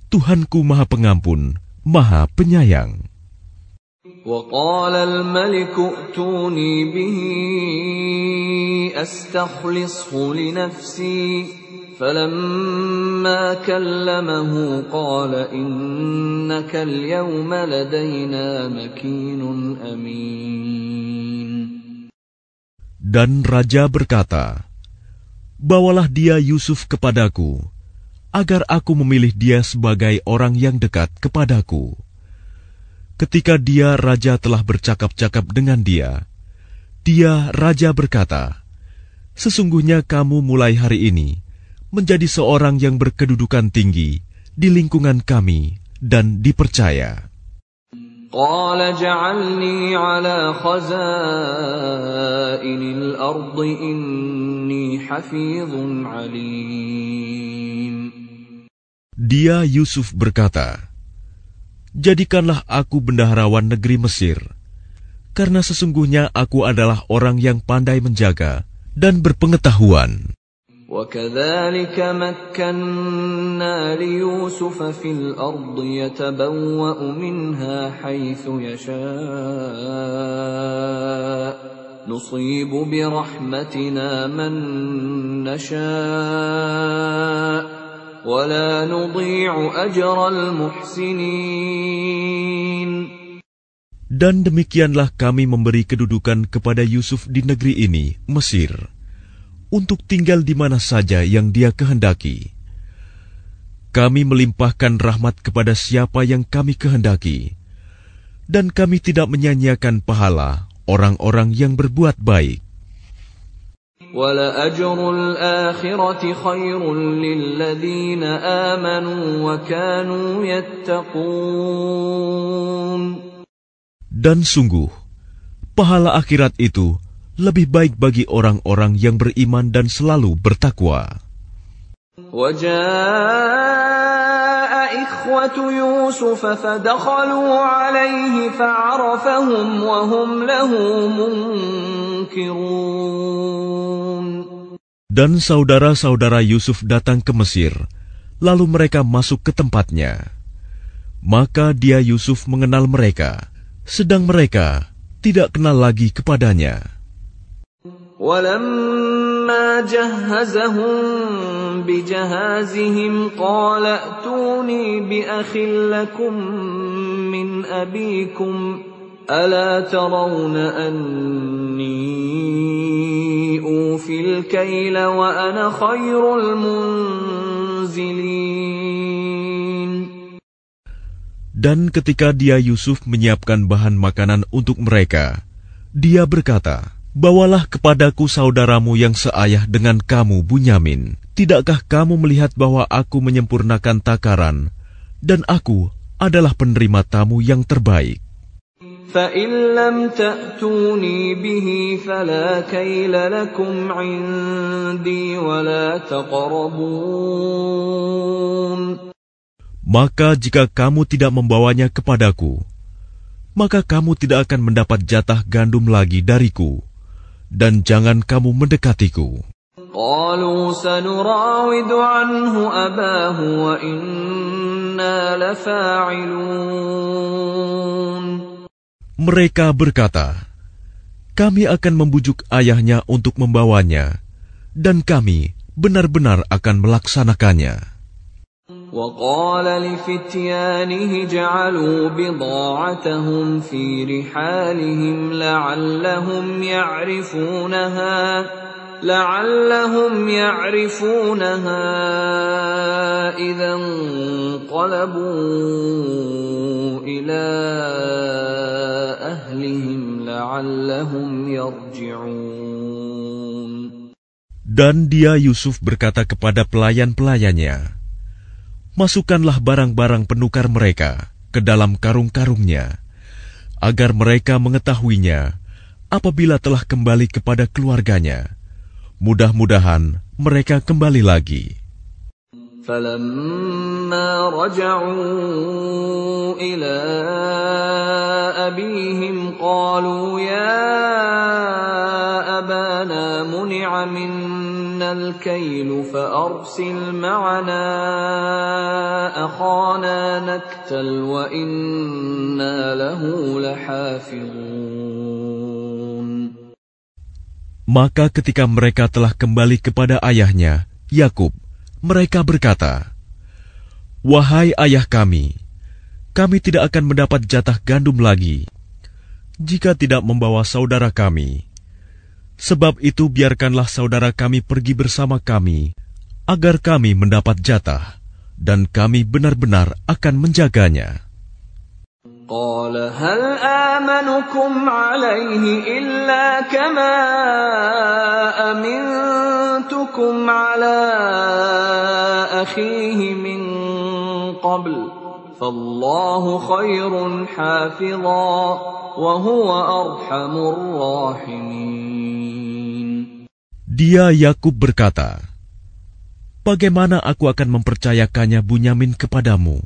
Tuhanku Maha Pengampun, Maha Penyayang. وَقَالَ الْمَلِكُ ائْتُونِي بِهِ أَسْتَخْلِصْهُ لِنَفْسِي فَلَمَّا كَلَّمَهُ قَالَ إِنَّكَ الْيَوْمَ لَدَيْنَا مَكِينٌ أَمِينٌ. Dan raja berkata, "Bawalah dia Yusuf kepadaku, agar aku memilih dia sebagai orang yang dekat kepadaku." Ketika dia raja telah bercakap-cakap dengan dia raja berkata, "Sesungguhnya kamu mulai hari ini menjadi seorang yang berkedudukan tinggi di lingkungan kami dan dipercaya. قال اجعلني على خزائن الأرض إني حفيظ عليم. Dia Yusuf berkata, jadikanlah aku bendaharawan negeri Mesir, karena sesungguhnya aku adalah orang yang pandai menjaga dan berpengetahuan. وكذلك مكنا ليوسف في الأرض يتبوأ منها حيث يشاء نصيب برحمتنا من نشاء ولا نضيع أجر المحسنين. Dan demikianlah kami memberi kedudukan kepada Yusuf di negeri ini, Mesir, untuk tinggal di mana saja yang Dia kehendaki. Kami melimpahkan rahmat kepada siapa yang kami kehendaki, dan kami tidak menyanyiakan pahala orang-orang yang berbuat baik. وَلَأَجْرُ الْآخِرَةِ خَيْرٌ لِلَّذِينَ آمَنُوا وَكَانُوا يَتَّقُونَ. Dan sungguh, pahala akhirat itu lebih baik bagi orang-orang yang beriman dan selalu bertakwa. وَجَاءَ إِخْوَةُ يُوسُفَ فَدَخَلُوا عَلَيْهِ فَعَرَفَهُمْ وَهُمْ لَهُ مُنكِرُونَ. Dan saudara-saudara Yusuf datang ke Mesir, lalu mereka masuk ke tempatnya. Maka dia Yusuf mengenal mereka, sedang mereka tidak kenal lagi kepadanya. وَلَمَّا جَهَّزَهُم بِجَهَازِهِمْ قَالَ ائْتُونِي بِأَخٍ لَّكُم مِّنْ أَبِيكُمْ أَلَا تَرَوْنَ أَنِّي أُوفِي الْكَيْلَ وَأَنَا خَيْرُ الْمُنزِلِينَ. Dan ketika dia Yusuf menyiapkan bahan makanan untuk mereka, dia berkata, bawalah kepadaku saudaramu yang seayah dengan kamu, Bunyamin. Tidakkah kamu melihat bahwa aku menyempurnakan takaran, dan aku adalah penerima tamu yang terbaik? فَإِن لَّمْ تَأْتُونِي بِهِ فَلَا كَيْلَ لَكُمْ عِندِي وَلَا تَقْرَبُونَ. Maka jika kamu tidak membawanya kepadaku, maka kamu tidak akan mendapat jatah gandum lagi dariku, dan jangan kamu mendekatiku. قَالُوا سَنُرَاوِدُ عَنْهُ أَبَاهُ وَإِنَّا لَفَاعِلُونَ. Mereka berkata, kami akan membujuk ayahnya untuk membawanya, dan kami benar-benar akan melaksanakannya. وَقَالَ لِفِتْيَانِهِ جَعَلُوا بِضَاعَتَهُمْ فِي رِحَالِهِمْ لَعَلَّهُمْ يَعْرِفُونَهَا إِذَا انقَلَبُوا إِلَى أَهْلِهِمْ لَعَلَّهُمْ يَرْجِعُونَ. Dan dia Yusuf berkata kepada pelayan-pelayannya, masukkanlah barang-barang penukar mereka ke dalam karung-karungnya, agar mereka mengetahuinya apabila telah kembali kepada keluarganya. Mudah-mudahan mereka kembali lagi. فَلَمَّا رَجَعُوا إِلَى أَبِيهِمْ قَالُوا يَا أَبَانَا مُنِعَ مِنَّا الْكَيْلُ فَأَرْسِلْ مَعَنَا أَخَانَا نَكْتَلْ وَإِنَّا لَهُ لَحَافِظُونَ. Maka ketika mereka telah kembali kepada ayahnya, Yakub, mereka berkata, wahai ayah kami tidak akan mendapat jatah gandum lagi jika tidak membawa saudara kami. Sebab itu biarkanlah saudara kami pergi bersama kami, agar kami mendapat jatah, dan kami benar-benar akan menjaganya. قال هل آمنكم عليه إلا كما أمنتكم على أخيه من قبل فالله خير حافظا وهو أرحم الراحمين. Dia Yakub berkata, bagaimana aku akan mempercayakannya Bunyamin kepadamu?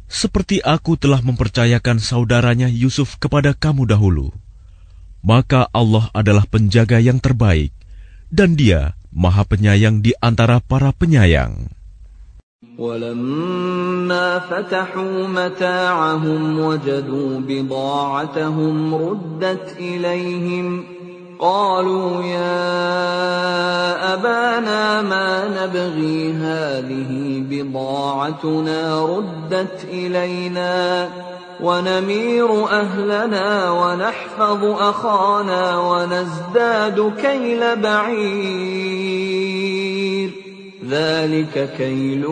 Seperti aku telah mempercayakan saudaranya Yusuf kepada kamu dahulu. Maka Allah adalah penjaga yang terbaik, dan Dia Maha Penyayang di antara para penyayang. وَلَمَّا فَتَحُوا مَتَاعَهُمْ وَجَدُوا بِضَاعَتَهُمْ رُدَّتْ إِلَيْهِمْ قَالُوا يَا أَبَانَا مَا نَبْغِي هَٰذِهِ بِضَاعَتُنَا رُدَّتْ إِلَيْنَا وَنَمِيرُ أَهْلَنَا وَنَحْفَظُ أَخَانَا وَنَزْدَادُ كَيْلَ بَعِيرٍ ذَلِكَ كَيْلٌ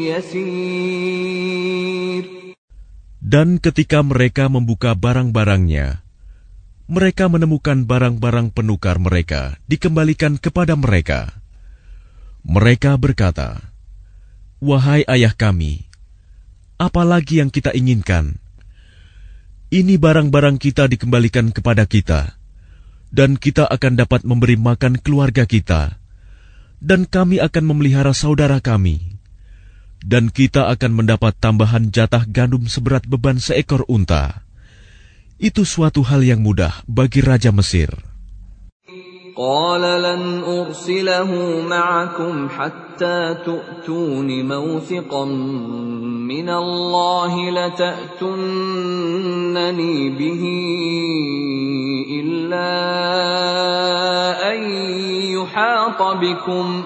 يَسِيرٌ. Dan ketika mereka membuka barang-barangnya, mereka menemukan barang-barang penukar mereka dikembalikan kepada mereka. Mereka berkata, wahai ayah kami, apalagi yang kita inginkan? Ini barang-barang kita dikembalikan kepada kita, dan kita akan dapat memberi makan keluarga kita, dan kami akan memelihara saudara kami, dan kita akan mendapat tambahan jatah gandum seberat beban seekor unta. Itu suatu hal yang mudah bagi Raja Mesir. قال لن أرسله معكم حتى تؤتون موثقا من الله لتأتونني به إلا أن يحاط بكم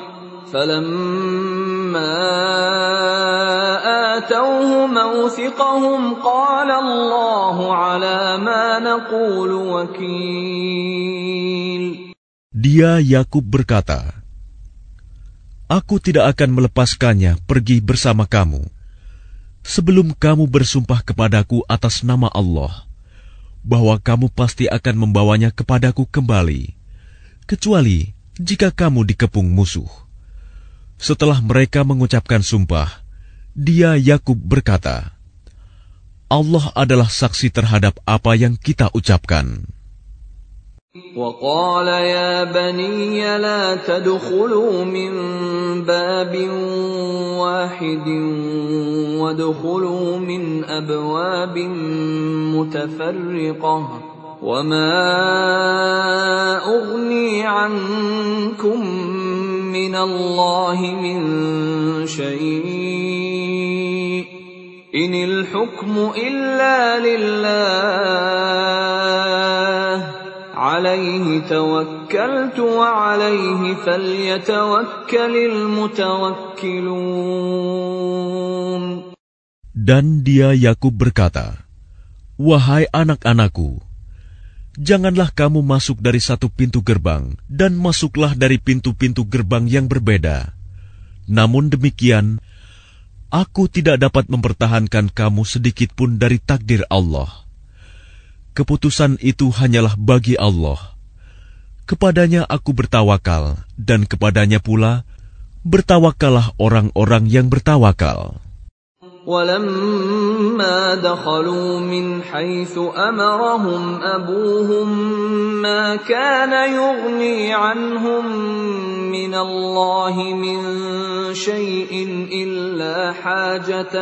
فلما آتوه موثقهم قال الله على ما نقول وكيل. Dia Yakub berkata, aku tidak akan melepaskannya pergi bersama kamu sebelum kamu bersumpah kepadaku atas nama Allah bahwa kamu pasti akan membawanya kepadaku kembali, kecuali jika kamu dikepung musuh. Setelah mereka mengucapkan sumpah, dia Yakub berkata, Allah adalah saksi terhadap apa yang kita ucapkan. وقال يا بني لا تدخلوا من باب واحد وادخلوا من أبواب متفرقة وما أغني عنكم من الله من شيء إن الحكم إلا لله عليه توكلت وعليه فليتوكل المتوكلون. Dan dia Yakub berkata, wahai anak-anakku, janganlah kamu masuk dari satu pintu gerbang dan masuklah dari pintu-pintu gerbang yang berbeda. Namun demikian, aku tidak dapat mempertahankan kamu sedikit pun dari takdir Allah. Keputusan itu hanyalah bagi Allah. Kepadanya aku bertawakal, dan kepadanya pula bertawakallah orang-orang yang bertawakal. وَلَمَّا دَخَلُوا مِنْ حَيْثُ أَمَرَهُمْ أَبُوهُمْ مَا كَانَ يُغْنِي عَنْهُمْ مِنَ اللَّهِ مِنْ شَيْءٍ إِلَّا حَاجَةً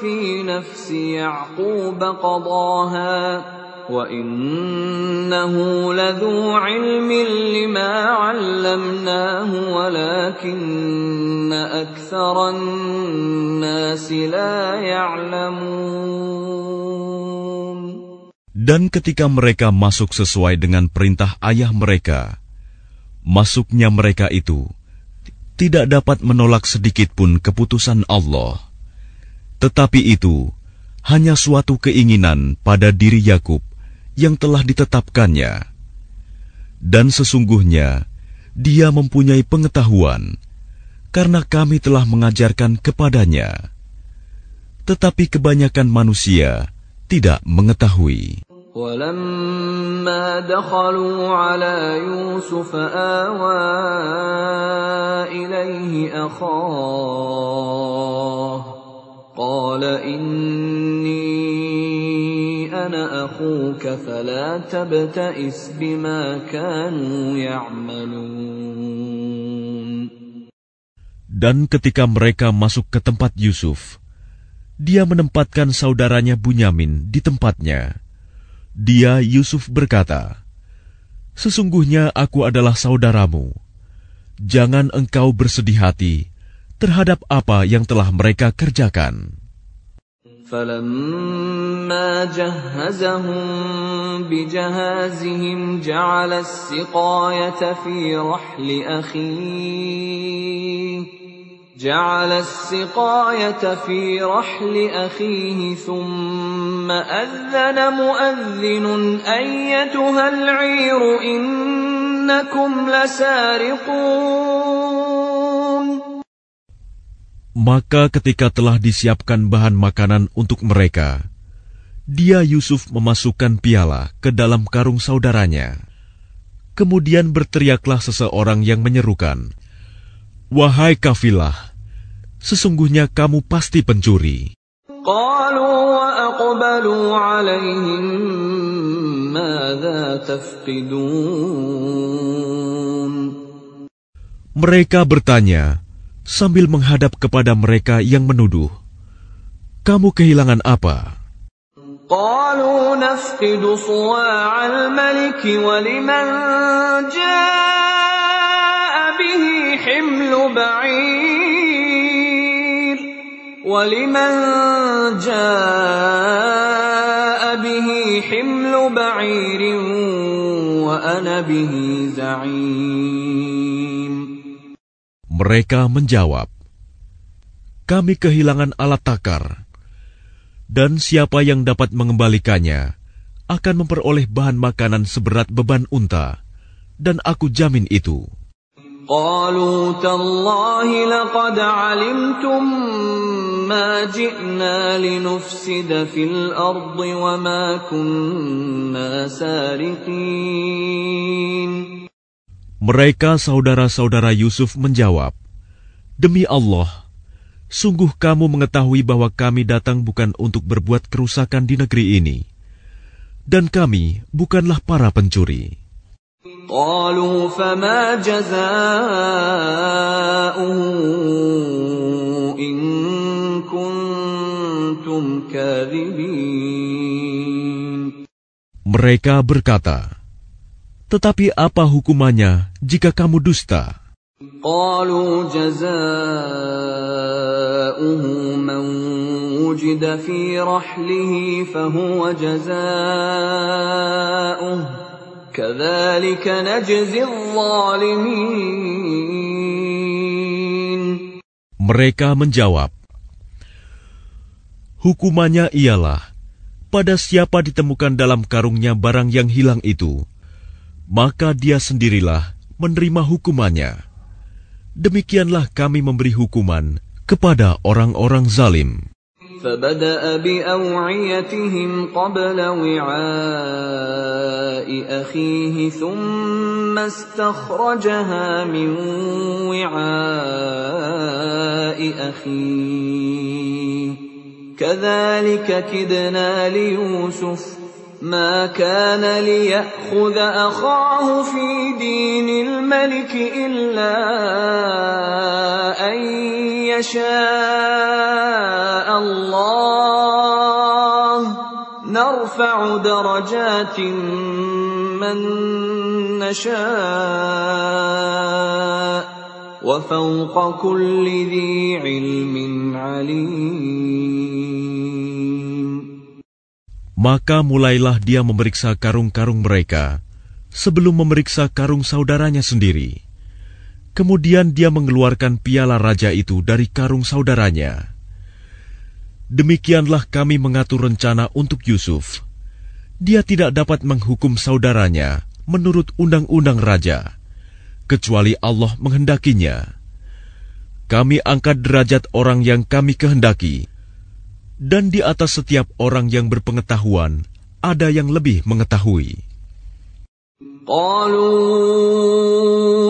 فِي نَفْسِ يَعْقُوبَ قَضَاهَا وَإِنَّهُ لَذُو عِلْمٍ لِمَا عَلَّمْنَاهُ وَلَكِنَّ أَكْثَرَ النَّاسِ لَا يَعْلَمُونَ. Dan ketika mereka masuk sesuai dengan perintah ayah mereka, masuknya mereka itu tidak dapat menolak sedikit pun keputusan Allah. Tetapi itu hanya suatu keinginan pada diri Yakub yang telah ditetapkannya. Dan sesungguhnya dia mempunyai pengetahuan, karena kami telah mengajarkan kepadanya. Tetapi kebanyakan manusia tidak mengetahui. ولما دخلوا على يوسف آوى إليه أخاه قال إني أنا أخوك فلا تبتئس بما كانوا يعملون. Dan ketika mereka masuk ke tempat Yusuf, dia menempatkan saudaranya Bunyamin di tempatnya. Dia, Yusuf, berkata, "Sesungguhnya aku adalah saudaramu. Jangan engkau bersedih hati terhadap apa yang telah mereka kerjakan." فَلَمَّا جَهَّزَهُم بِجَهَازِهِمْ جَعَلَ السِّقَايَةَ فِي رَحْلِ أَخِيهِ ثُمَّ أَذَّنَ مُؤَذِّنٌ أَيَّتُهَا الْعِيرُ إِنَّكُمْ لَسَارِقُونَ. Maka ketika telah disiapkan bahan makanan untuk mereka, dia Yusuf memasukkan piala ke dalam karung saudaranya. Kemudian berteriaklah seseorang yang menyerukan, "Wahai kafilah, sesungguhnya kamu pasti pencuri." قالوا وأقبلوا عليهم ماذا تفقدون. Mereka bertanya sambil menghadap kepada mereka yang menuduh, "Kamu kehilangan apa?" قالوا نفقد صواع الملك ولمن جاء به حمل بعير وأنا به زعيم. Mereka menjawab, "Kami kehilangan alat takar, dan siapa yang dapat mengembalikannya akan memperoleh bahan makanan seberat beban unta, dan aku jamin itu." قالوا تالله لقد علمتم ما جئنا لنفسد في الأرض وما كنا سارقين. Mereka saudara-saudara Yusuf menjawab, "Demi Allah, sungguh kamu mengetahui bahwa kami datang bukan untuk berbuat kerusakan di negeri ini, dan kami bukanlah para pencuri." قالوا فما جزاؤه إن كنتم كاذبين. Mereka berkata, "Tetapi apa hukumannya jika kamu dusta?" قالوا جزاؤه من وجد في رحله فهو جزاؤه كذلك نجزي الظالمين. Mereka menjawab, "Hukumannya ialah pada siapa ditemukan dalam karungnya barang yang hilang itu, maka dia sendirilah menerima hukumannya. Demikianlah kami memberi hukuman kepada orang-orang zalim." فبدأ بأوعيتهم قبل وعاء أخيه ثم استخرجها من وعاء أخيه كذلك كدنا ليوسف ما كان ليأخذ أخاه في دين الملك إلا أن يشاء الله نرفع درجات من نشاء وفوق كل ذي علم عليم. Maka mulailah dia memeriksa karung-karung mereka sebelum memeriksa karung saudaranya sendiri. Kemudian dia mengeluarkan piala raja itu dari karung saudaranya. Demikianlah kami mengatur rencana untuk Yusuf. Dia tidak dapat menghukum saudaranya menurut undang-undang raja, kecuali Allah menghendakinya. Kami angkat derajat orang yang kami kehendaki, dan di atas setiap orang yang berpengetahuan ada yang lebih mengetahui. قالوا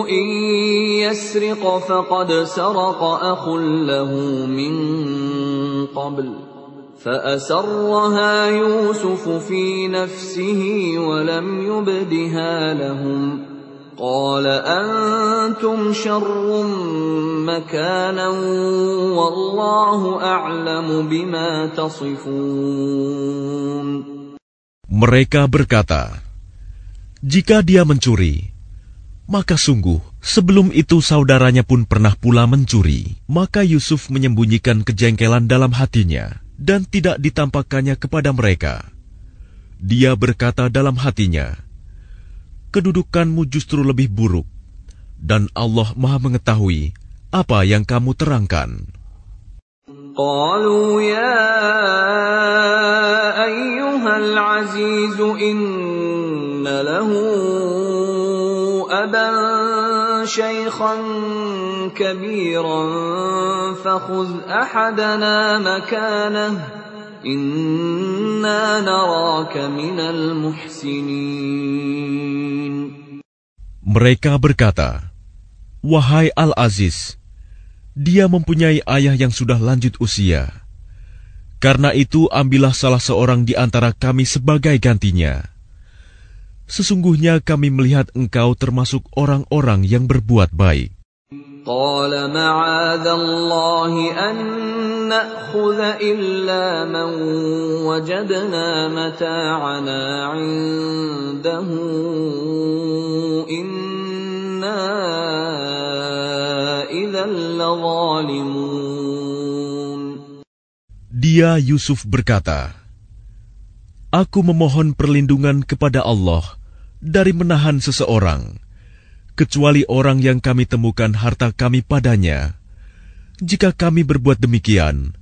إن يسرق فقد سرق أخ له من قبل فأسرها يوسف في نفسه ولم يبدها لهم قال أنتم شر مكانا والله أعلم بما تصفون. Mereka berkata, jika dia mencuri, maka sungguh sebelum itu saudaranya pun pernah pula mencuri. Maka Yusuf menyembunyikan kejengkelan dalam hatinya dan tidak ditampakkannya kepada mereka. Dia berkata dalam hatinya, kedudukanmu justru lebih buruk, dan Allah Maha mengetahui apa yang kamu terangkan. قالوا يا أيها العزيز إن له أبا شيخا كبيرا فخذ أحدنا مكانه إنا نراك من المحسنين. Mereka berkata, wahai Al-Aziz, dia mempunyai ayah yang sudah lanjut usia. Karena itu ambillah salah seorang di antara kami sebagai gantinya. Sesungguhnya kami melihat engkau termasuk orang-orang yang berbuat baik. قال معاذ الله أن نأخذ إلا من وجدنا متاعنا عنده إنا إذا لظالمون. Dia Yusuf berkata, aku memohon perlindungan kepada Allah dari menahan seseorang, kecuali orang yang kami temukan harta kami padanya. Jika kami berbuat demikian,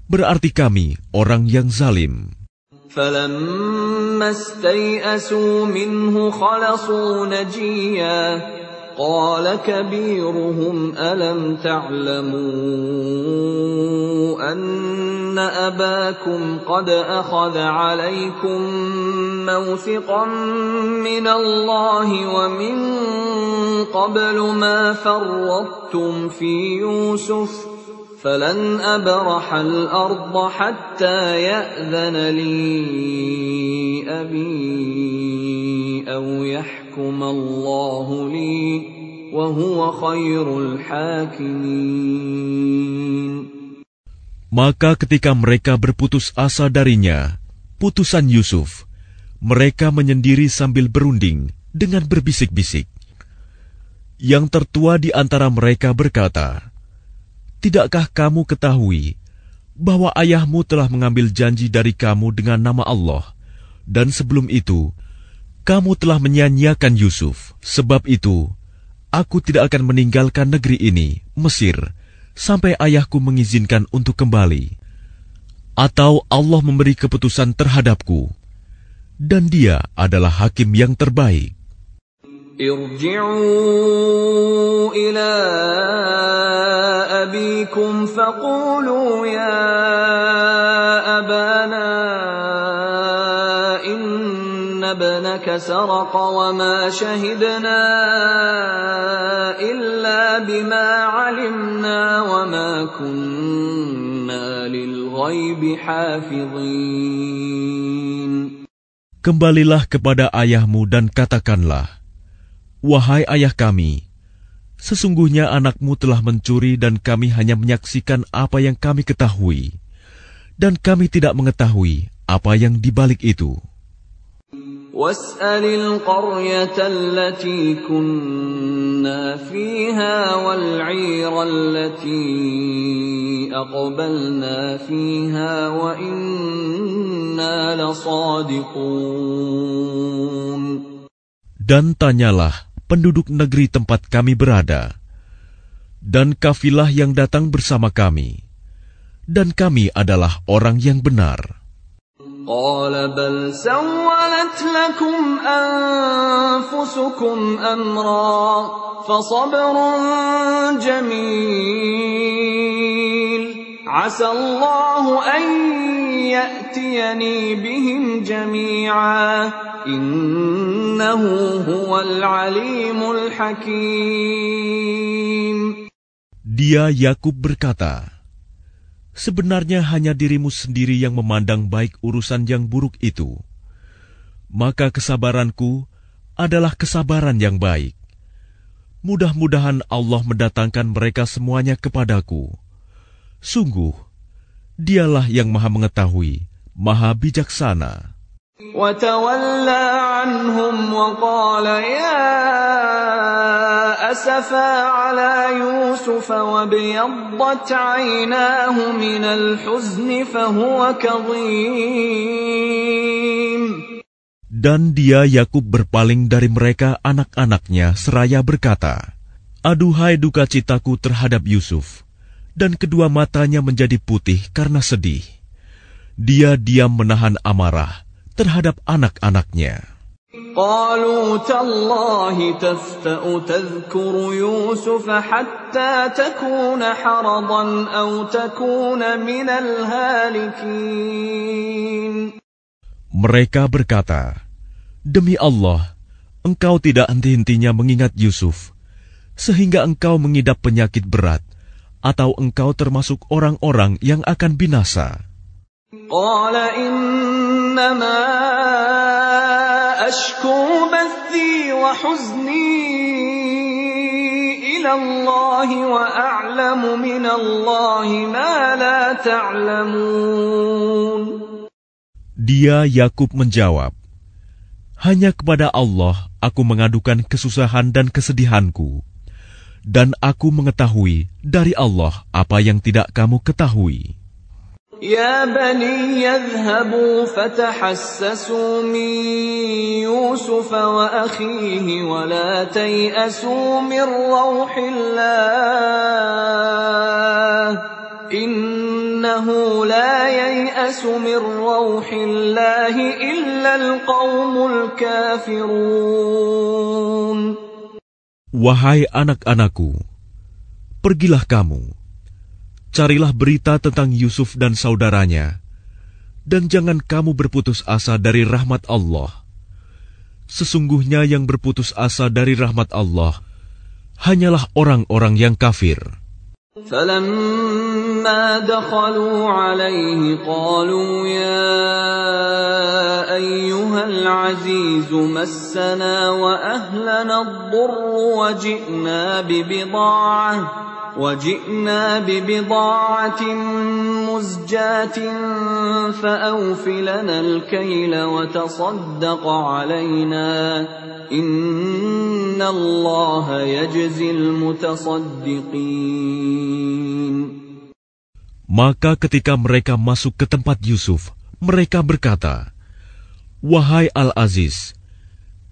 berarti kami orang yang zalim. فَلَمَّا اسْتَيْأَسُوا مِنْهُ خَلَصُوا نَجِيًّا قَالَ كَبِيرُهُمْ أَلَمْ تَعْلَمُوا أَنَّ أَبَاكُمْ قَدْ أَخَذَ عَلَيْكُمْ مَوْثِقًا مِنَ اللَّهِ وَمِنْ قَبْلُ مَا فَرَّطتُمْ فِي يُوسُفَ فَلَنْ أَبْرَحَ الْأَرْضَ حَتَّى يَأْذَنَ لِي أَبِي أَوْ يَحْكُمَ اللَّهُ لِي وَهُوَ خَيْرُ الْحَاكِمِينَ. Maka ketika mereka berputus asa darinya, putusan Yusuf, mereka menyendiri sambil berunding dengan berbisik-bisik. Yang tertua di antara mereka berkata, tidakkah kamu ketahui bahwa ayahmu telah mengambil janji dari kamu dengan nama Allah, dan sebelum itu, kamu telah menyia-nyiakan Yusuf. Sebab itu, aku tidak akan meninggalkan negeri ini, Mesir, sampai ayahku mengizinkan untuk kembali. Atau Allah memberi keputusan terhadapku, dan dia adalah hakim yang terbaik. ارجعوا إلى أبيكم فقولوا يا أبانا إن ابنك سرق وما شهدنا إلا بما علمنا وما كنا للغيب حافظين. Kembalilah kepada ayahmu dan katakanlah, wahai ayah kami, sesungguhnya anakmu telah mencuri dan kami hanya menyaksikan apa yang kami ketahui, dan kami tidak mengetahui apa yang di balik itu. وَاسْأَلِ الْقَرْيَةَ الَّتِي كُنَّا فِيهَا وَالْعِيرَ الَّتِي أَقْبَلْنَا فِيهَا وَإِنَّا لَصَادِقُونَ. Dan tanyalah penduduk negeri tempat kami berada, dan kafilah yang datang bersama kami, dan kami adalah orang yang benar. قَالَ بَلْ سَوَّلَتْ لَكُمْ أَنفُسُكُمْ أَمْرًا فَصَبْرٌ جَمِيلٌ 'asa Allahu an ya'tiyani bihim jami'a innahu huwal 'alimul hakim. Dia Yakub berkata, sebenarnya hanya dirimu sendiri yang memandang baik urusan yang buruk itu. Maka kesabaranku adalah kesabaran yang baik. Mudah-mudahan Allah mendatangkan mereka semuanya kepadaku. Sungguh, Dialah yang Maha Mengetahui, Maha Bijaksana. وَتَوَلَّى عَنْهُمْ وَقَالَ يَا أَسَفَا عَلَى يُوسُفَ وَابْيَضَّتْ عَيْنَاهُ مِنَ الْحُزْنِ فَهُوَ كَظِيمٌ. Dan dia Yakub berpaling dari mereka anak-anaknya seraya berkata, aduhai duka citaku terhadap Yusuf, dan kedua matanya menjadi putih karena sedih. Dia diam menahan amarah terhadap anak-anaknya. قالوا تالله تفتأ تذكر يوسف حتى تكون حرضا أو تكون من الهالكين. Mereka berkata, demi Allah, engkau tidak henti-hentinya mengingat Yusuf, sehingga engkau mengidap penyakit berat, atau engkau termasuk orang-orang yang akan binasa. قال إنما أشكو بثي وحزني إلى الله وأعلم من الله ما لا تعلمون. Dia Yakub menjawab, hanya kepada Allah aku mengadukan kesusahan dan kesedihanku, dan aku mengetahui dari Allah apa yang tidak kamu ketahui. يا بني يذهبوا فتحسسوا من يوسف وأخيه ولا تيأسوا من روح الله إنه لا ييأس من روح الله إلا القوم الكافرون. Wahai anak-anakku, pergilah kamu, carilah berita tentang Yusuf dan saudaranya, dan jangan kamu berputus asa dari rahmat Allah. Sesungguhnya yang berputus asa dari rahmat Allah hanyalah orang-orang yang kafir. فَلَمَّا دَخَلُوا عَلَيْهِ قَالُوا يَا أَيُّهَا الْعَزِيزُ مَسَّنَا وَأَهْلَنَا الضُّرُّ وَجِئْنَا بِبِضَاعَةٍ مُزْجَاةٍ فَأَوْفِ لَنَا الْكَيْلَ وَتَصَدَّقْ عَلَيْنَا إِنَّ اللَّهَ يَجْزِي الْمُتَصَدِّقِينَ. Maka ketika mereka masuk ke tempat Yusuf, mereka berkata, wahai Al-Aziz,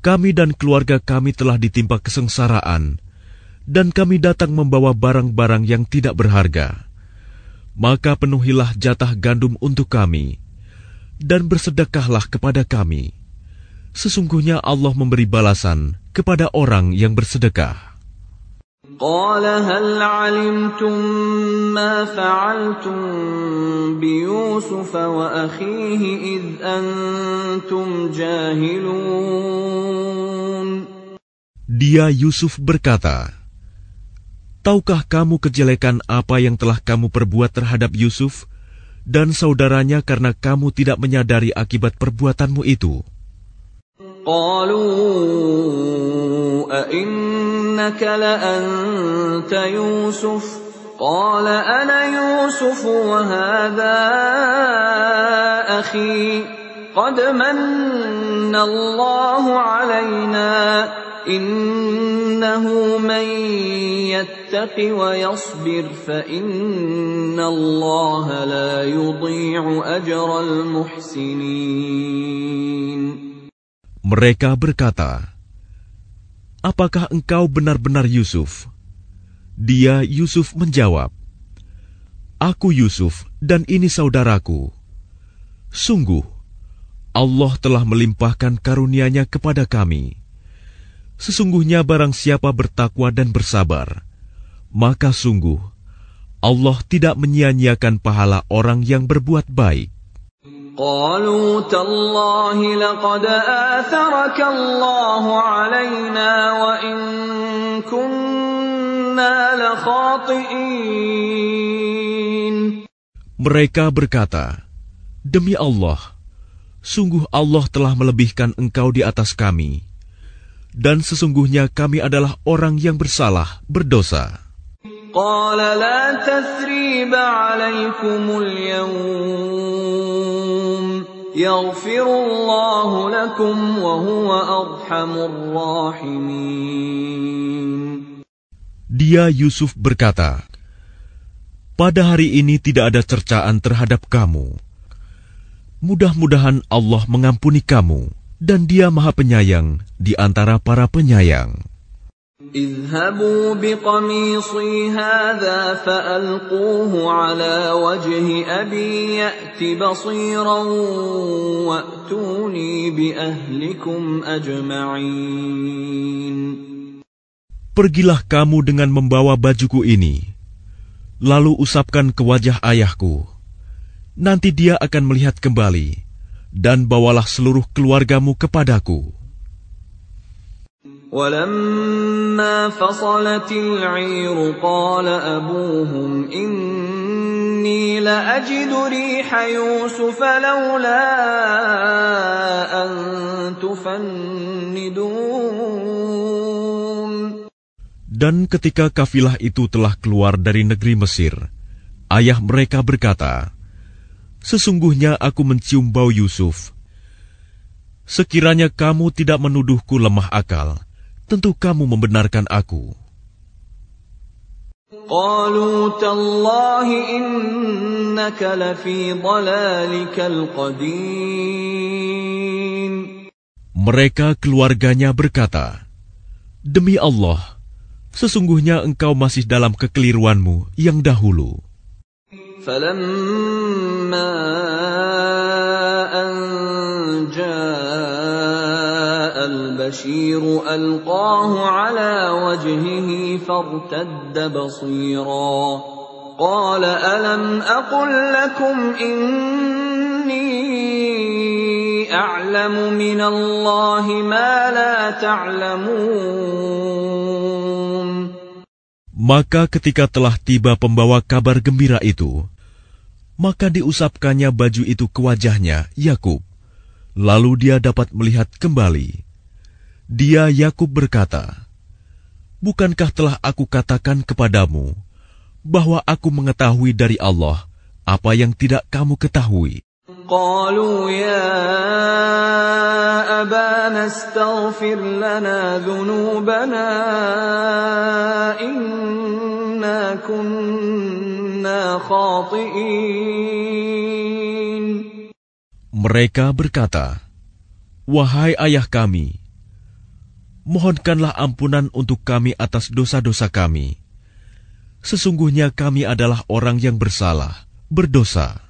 kami dan keluarga kami telah ditimpa kesengsaraan, dan kami datang membawa barang-barang yang tidak berharga. Maka penuhilah jatah gandum untuk kami, dan bersedekahlah kepada kami. Sesungguhnya Allah memberi balasan kepada orang yang bersedekah. قال هل علمتم ما فعلتم بيوسف وأخيه إذ أنتم جاهلون. Dia Yusuf berkata, tahukah kamu kejelekan apa yang telah kamu perbuat terhadap Yusuf dan saudaranya karena kamu tidak menyadari akibat perbuatanmu itu? قالوا أئنك لأنت يوسف قال أنا يوسف وهذا أخي قد من الله علينا إنه من يتق ويصبر فإن الله لا يضيع أجر المحسنين. Mereka berkata, apakah engkau benar-benar Yusuf? Dia Yusuf menjawab, aku Yusuf dan ini saudaraku. Sungguh, Allah telah melimpahkan karunia-Nya kepada kami. Sesungguhnya barang siapa bertakwa dan bersabar, maka sungguh Allah tidak menyia-nyiakan pahala orang yang berbuat baik. قالوا تالله لقد آثرك الله علينا وإن كنا لخاطئين. Mereka berkata, demi Allah, sungguh Allah telah melebihkan engkau di atas kami, dan sesungguhnya kami adalah orang yang bersalah, berdosa. قال لا تثريب عليكم اليوم يغفر الله لكم وهو أرحم الراحمين. Dia Yusuf berkata, pada hari ini tidak ada cercaan terhadap kamu. Mudah-mudahan Allah mengampuni kamu, dan Dia Maha Penyayang di antara para penyayang. اذهبوا بقميصي هذا فألقوه على وجه أبي يأت بصيرا وأتوني بأهلكم أجمعين. Pergilah kamu dengan membawa bajuku ini, lalu usapkan ke wajah ayahku. Nanti dia akan melihat kembali, dan bawalah seluruh keluargamu kepadaku. ولما فصلت العير قال أبوهم إني لأجد ريح يوسف لولا أن تفندون. Dan ketika kafilah itu telah keluar dari negeri Mesir, ayah mereka berkata, sesungguhnya aku mencium bau Yusuf. Sekiranya kamu tidak menuduhku lemah akal, tentu kamu membenarkan aku. قالوا تالله إنك لفي ضلالك القديم. Mereka keluarganya berkata, demi Allah, sesungguhnya engkau masih dalam kekeliruanmu yang dahulu. فلما أن جاء البشير ألقاه على وجهه فارتد بصيرا قال ألم أقل لكم إني أعلم من الله ما لا تعلمون. Maka ketika telah tiba pembawa kabar gembira itu, maka diusapkannya baju itu ke wajahnya, Yakub. Lalu dia dapat melihat kembali. Dia Yakub berkata, bukankah telah aku katakan kepadamu bahwa aku mengetahui dari Allah apa yang tidak kamu ketahui? قالوا يا أبانا استغفر لنا ذنوبنا إنا كنا خاطئين. Mereka berkata, wahai ayah kami, mohonkanlah ampunan untuk kami atas dosa-dosa kami. Sesungguhnya kami adalah orang yang bersalah, berdosa.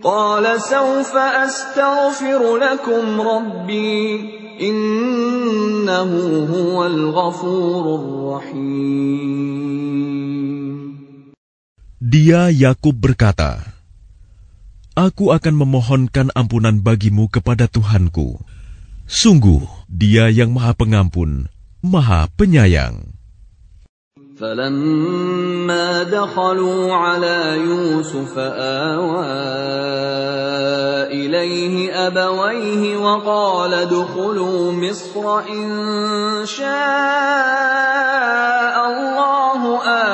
قال سوف أستغفر لكم ربي إنه هو الغفور الرحيم. Dia Yakub berkata, aku akan memohonkan ampunan bagimu kepada Tuhanku. Sungguh, Dia yang Maha Pengampun, Maha Penyayang. فلما دخلوا على يوسف آوى إليه أبويه وقال ادخلوا مصر إن شاء الله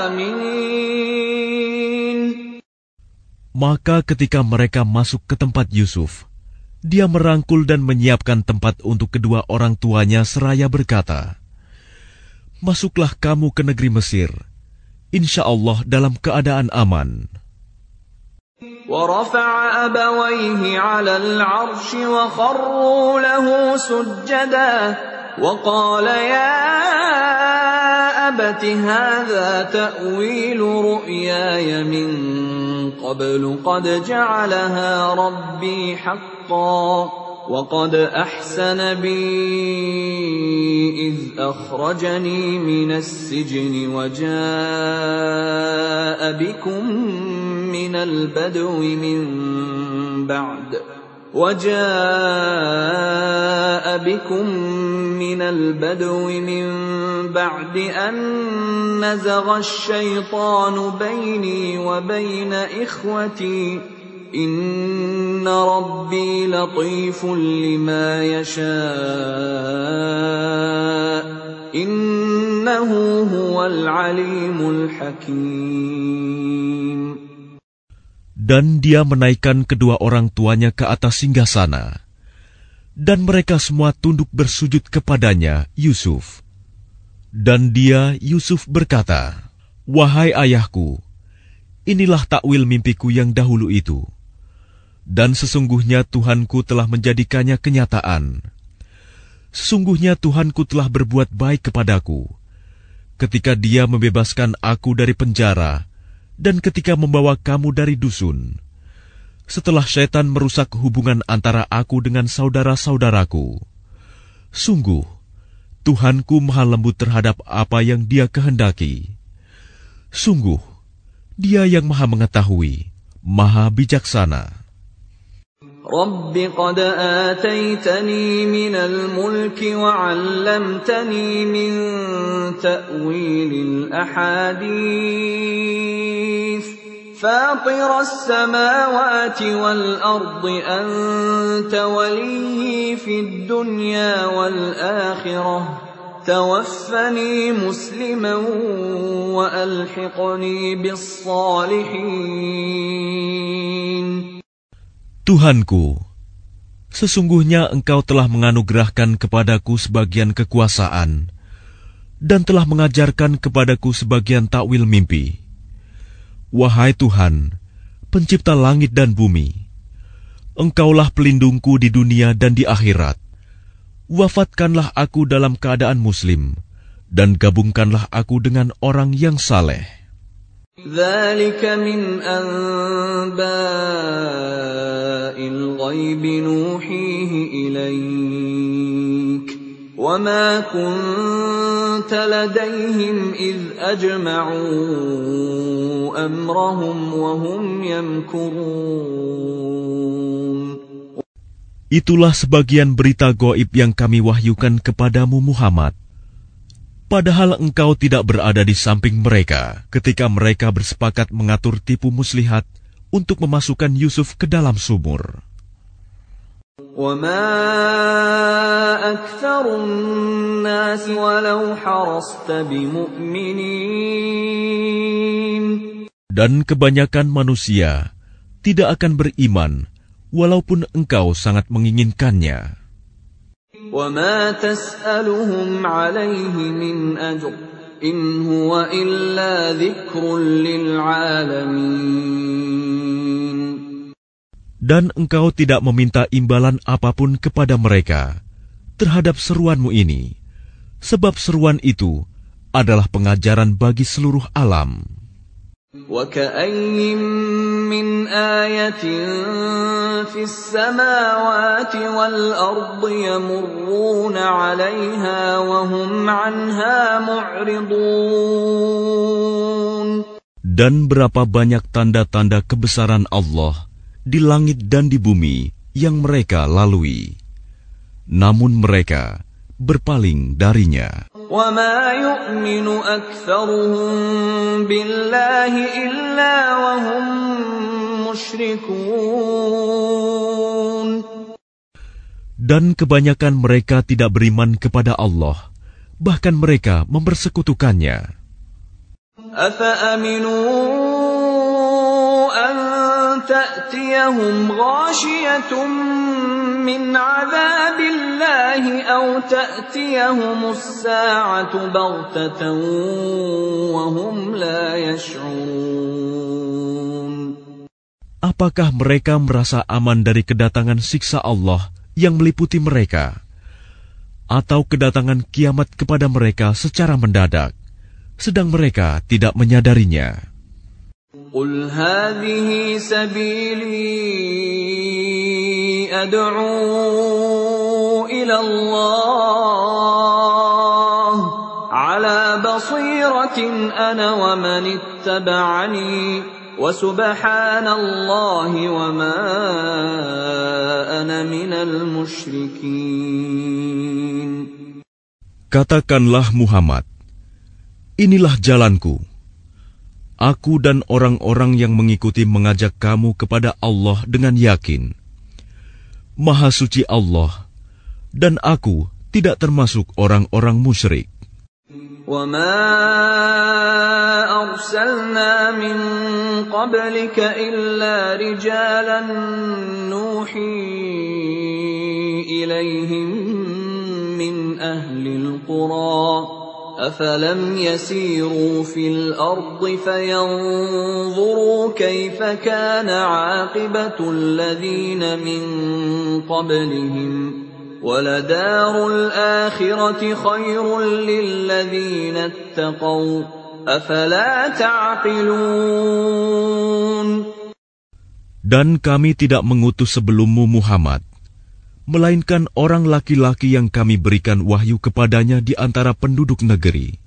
آمنين. Maka ketika mereka masuk ke tempat Yusuf, dia merangkul dan menyiapkan tempat untuk kedua orang tuanya seraya berkata, masuklah kamu ke negeri Mesir, insya Allah dalam keadaan aman. ورفع أبويه على العرش وخروا له سجدا وقال يا أبت هذا تأويل رؤياي من قبل قد جعلها ربي حقا وقد أحسن بي إذ أخرجني من السجن وجاء بكم من البدو من بعد أن نزغ الشيطان بيني وبين إخوتي إن ربي لطيف لما يشاء إنه هو العليم الحكيم. Dan dia menaikkan kedua orang tuanya ke atas singgasana, dan mereka semua tunduk bersujud kepadanya, Yusuf. Dan dia, Yusuf, berkata, "Wahai ayahku, inilah takwil mimpiku yang dahulu itu. Dan sesungguhnya Tuhanku telah menjadikannya kenyataan. Sesungguhnya Tuhanku telah berbuat baik kepadaku, ketika Dia membebaskan aku dari penjara, dan ketika membawa kamu dari dusun, setelah syaitan merusak hubungan antara aku dengan saudara-saudaraku. Sungguh, Tuhanku maha lembut terhadap apa yang Dia kehendaki. Sungguh, Dia yang maha mengetahui, maha bijaksana." Rabbi qad ataitani minal mulki wa 'allamtani min ta'wilil ahadits fatiras samawati wal ardi anta waliyyi fid dunya wal akhirah tawaffani musliman wa alhiqni bis salihin. Tuhanku, sesungguhnya Engkau telah menganugerahkan kepadaku sebagian kekuasaan dan telah mengajarkan kepadaku sebagian takwil mimpi. Wahai Tuhan, pencipta langit dan bumi, Engkaulah pelindungku di dunia dan di akhirat. Wafatkanlah aku dalam keadaan muslim, dan gabungkanlah aku dengan orang yang saleh. ذلك من أنباء الغيب نوحيه إليك وما كنت لديهم إذ أجمعوا أمرهم وهم يمكرون. Itulah sebagian berita gaib yang kami wahyukan kepadamu Muhammad. Padahal engkau tidak berada di samping mereka ketika mereka bersepakat mengatur tipu muslihat untuk memasukkan Yusuf ke dalam sumur. وَمَا أَكْثَرُ النَّاسِ وَلَوْ حَرَصْتَ بِمُؤْمِنِينَ. Dan kebanyakan manusia tidak akan beriman walaupun engkau sangat menginginkannya. وَمَا تَسْأَلُهُمْ عَلَيْهِ مِنْ أَجْرٍ إِنْ هُوَ إِلَّا ذِكْرٌ لِلْعَالَمِينَ. Dan engkau tidak meminta imbalan apapun kepada mereka terhadap seruanmu ini, sebab seruan itu adalah pengajaran bagi seluruh alam. وَكَأَيٍّ مِّنْ آيَةٍ فِي السَّمَاوَاتِ وَالْأَرْضِ يَمُرُّونَ عَلَيْهَا وَهُمْ عَنْهَا مُعْرِضُونَ. Dan berapa banyak tanda-tanda kebesaran Allah di langit dan di bumi yang mereka lalui, namun mereka berpaling darinya. وَمَا يُؤْمِنُ أَكْثَرُهُم بِاللَّهِ إِلَّا وَهُم مُشْرِكُونَ. Dan kebanyakan mereka tidak beriman kepada Allah, bahkan mereka mempersekutukannya. أَفَأَمِنُوا أَن تَأْتِيَهُمْ غَاشِيَةٌ مِّنْ عَذَابِ اللَّهِ أَوْ تَأْتِيَهُمُ السَّاعَةُ بَغْتَةً وَهُمْ لَا يَشْعُرُونَ. Apakah mereka merasa aman dari kedatangan siksa Allah yang meliputi mereka, atau kedatangan kiamat kepada mereka secara mendadak, sedang mereka tidak menyadarinya? قُلْ هَٰذِهِ سَبِيلِي أَدْعُو إِلَى اللَّهِ أنا ومن اتبعني وسبحان الله وما أنا من المشركين. Katakanlah Muhammad, inilah jalanku. Aku dan orang-orang yang mengikuti mengajak kamu kepada Allah dengan yakin. Maha suci Allah, dan aku tidak termasuk orang-orang musyrik. وَمَا أَرْسَلْنَا مِن قَبْلِكَ إِلَّا رِجَالًا نُوحِي إِلَيْهِم مِّنْ أَهْلِ الْقُرَىٰ أَفَلَمْ يَسِيرُوا فِي الْأَرْضِ فَيَنظُرُوا كَيْفَ كَانَ عَاقِبَةُ الَّذِينَ مِن قَبْلِهِمْ وَلَدَارُ الْآخِرَةِ خَيْرٌ لِّلَّذِينَ اتَّقَوْا أَفَلَا تَعْقِلُونَ. Dan kami tidak mengutus sebelummu Muhammad, melainkan orang laki-laki yang kami berikan wahyu kepadanya di antara penduduk negeri.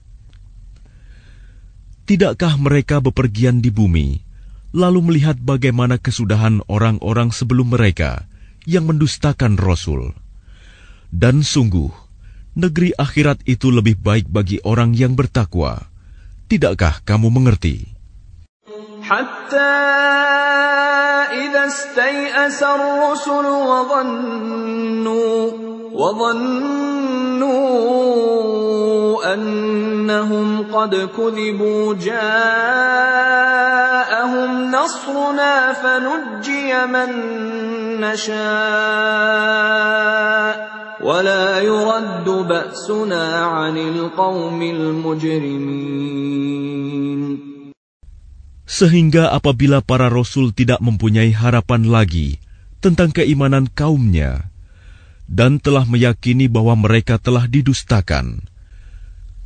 Tidakkah mereka bepergian di bumi, lalu melihat bagaimana kesudahan orang-orang sebelum mereka yang mendustakan Rasul? Dan sungguh, negeri akhirat itu lebih baik bagi orang yang bertakwa. Tidakkah kamu mengerti? Hatta idza istay'asa ar-rusul wa dhannu annahum qad kudhibu ja'ahum nasruna fanujjiya man nasha' وَلَا يُرَدُّ بَأْسُنَا عَنِ الْقَوْمِ الْمُجْرِمِينَ. Sehingga apabila para rasul tidak mempunyai harapan lagi tentang keimanan kaumnya dan telah meyakini bahwa mereka telah didustakan,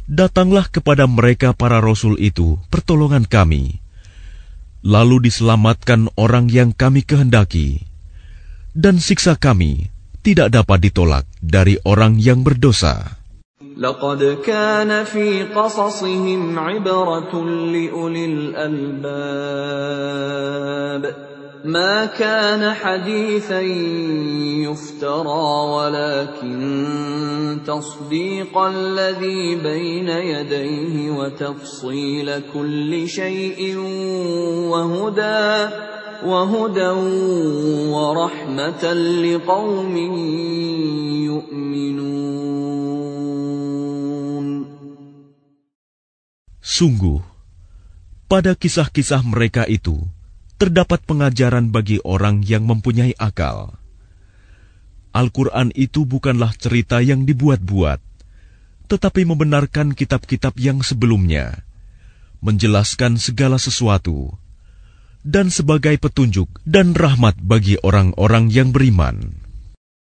datanglah kepada mereka para rasul itu pertolongan kami, lalu diselamatkan orang yang kami kehendaki, dan siksa kami tidak dapat ditolak dari orang yang berdosa. لقد كان في قصصهم عبرة لأولي الألباب ما كان حديثا يفترى ولكن تصديق الذي بين يديه وتفصيل كل شيء وهدى ورحمة لقوم يؤمنون. Sungguh, pada kisah-kisah mereka itu terdapat pengajaran bagi orang yang mempunyai akal. Al-Quran itu bukanlah cerita yang dibuat-buat, tetapi membenarkan kitab-kitab yang sebelumnya, menjelaskan segala sesuatu, dan sebagai petunjuk dan rahmat bagi orang-orang yang beriman.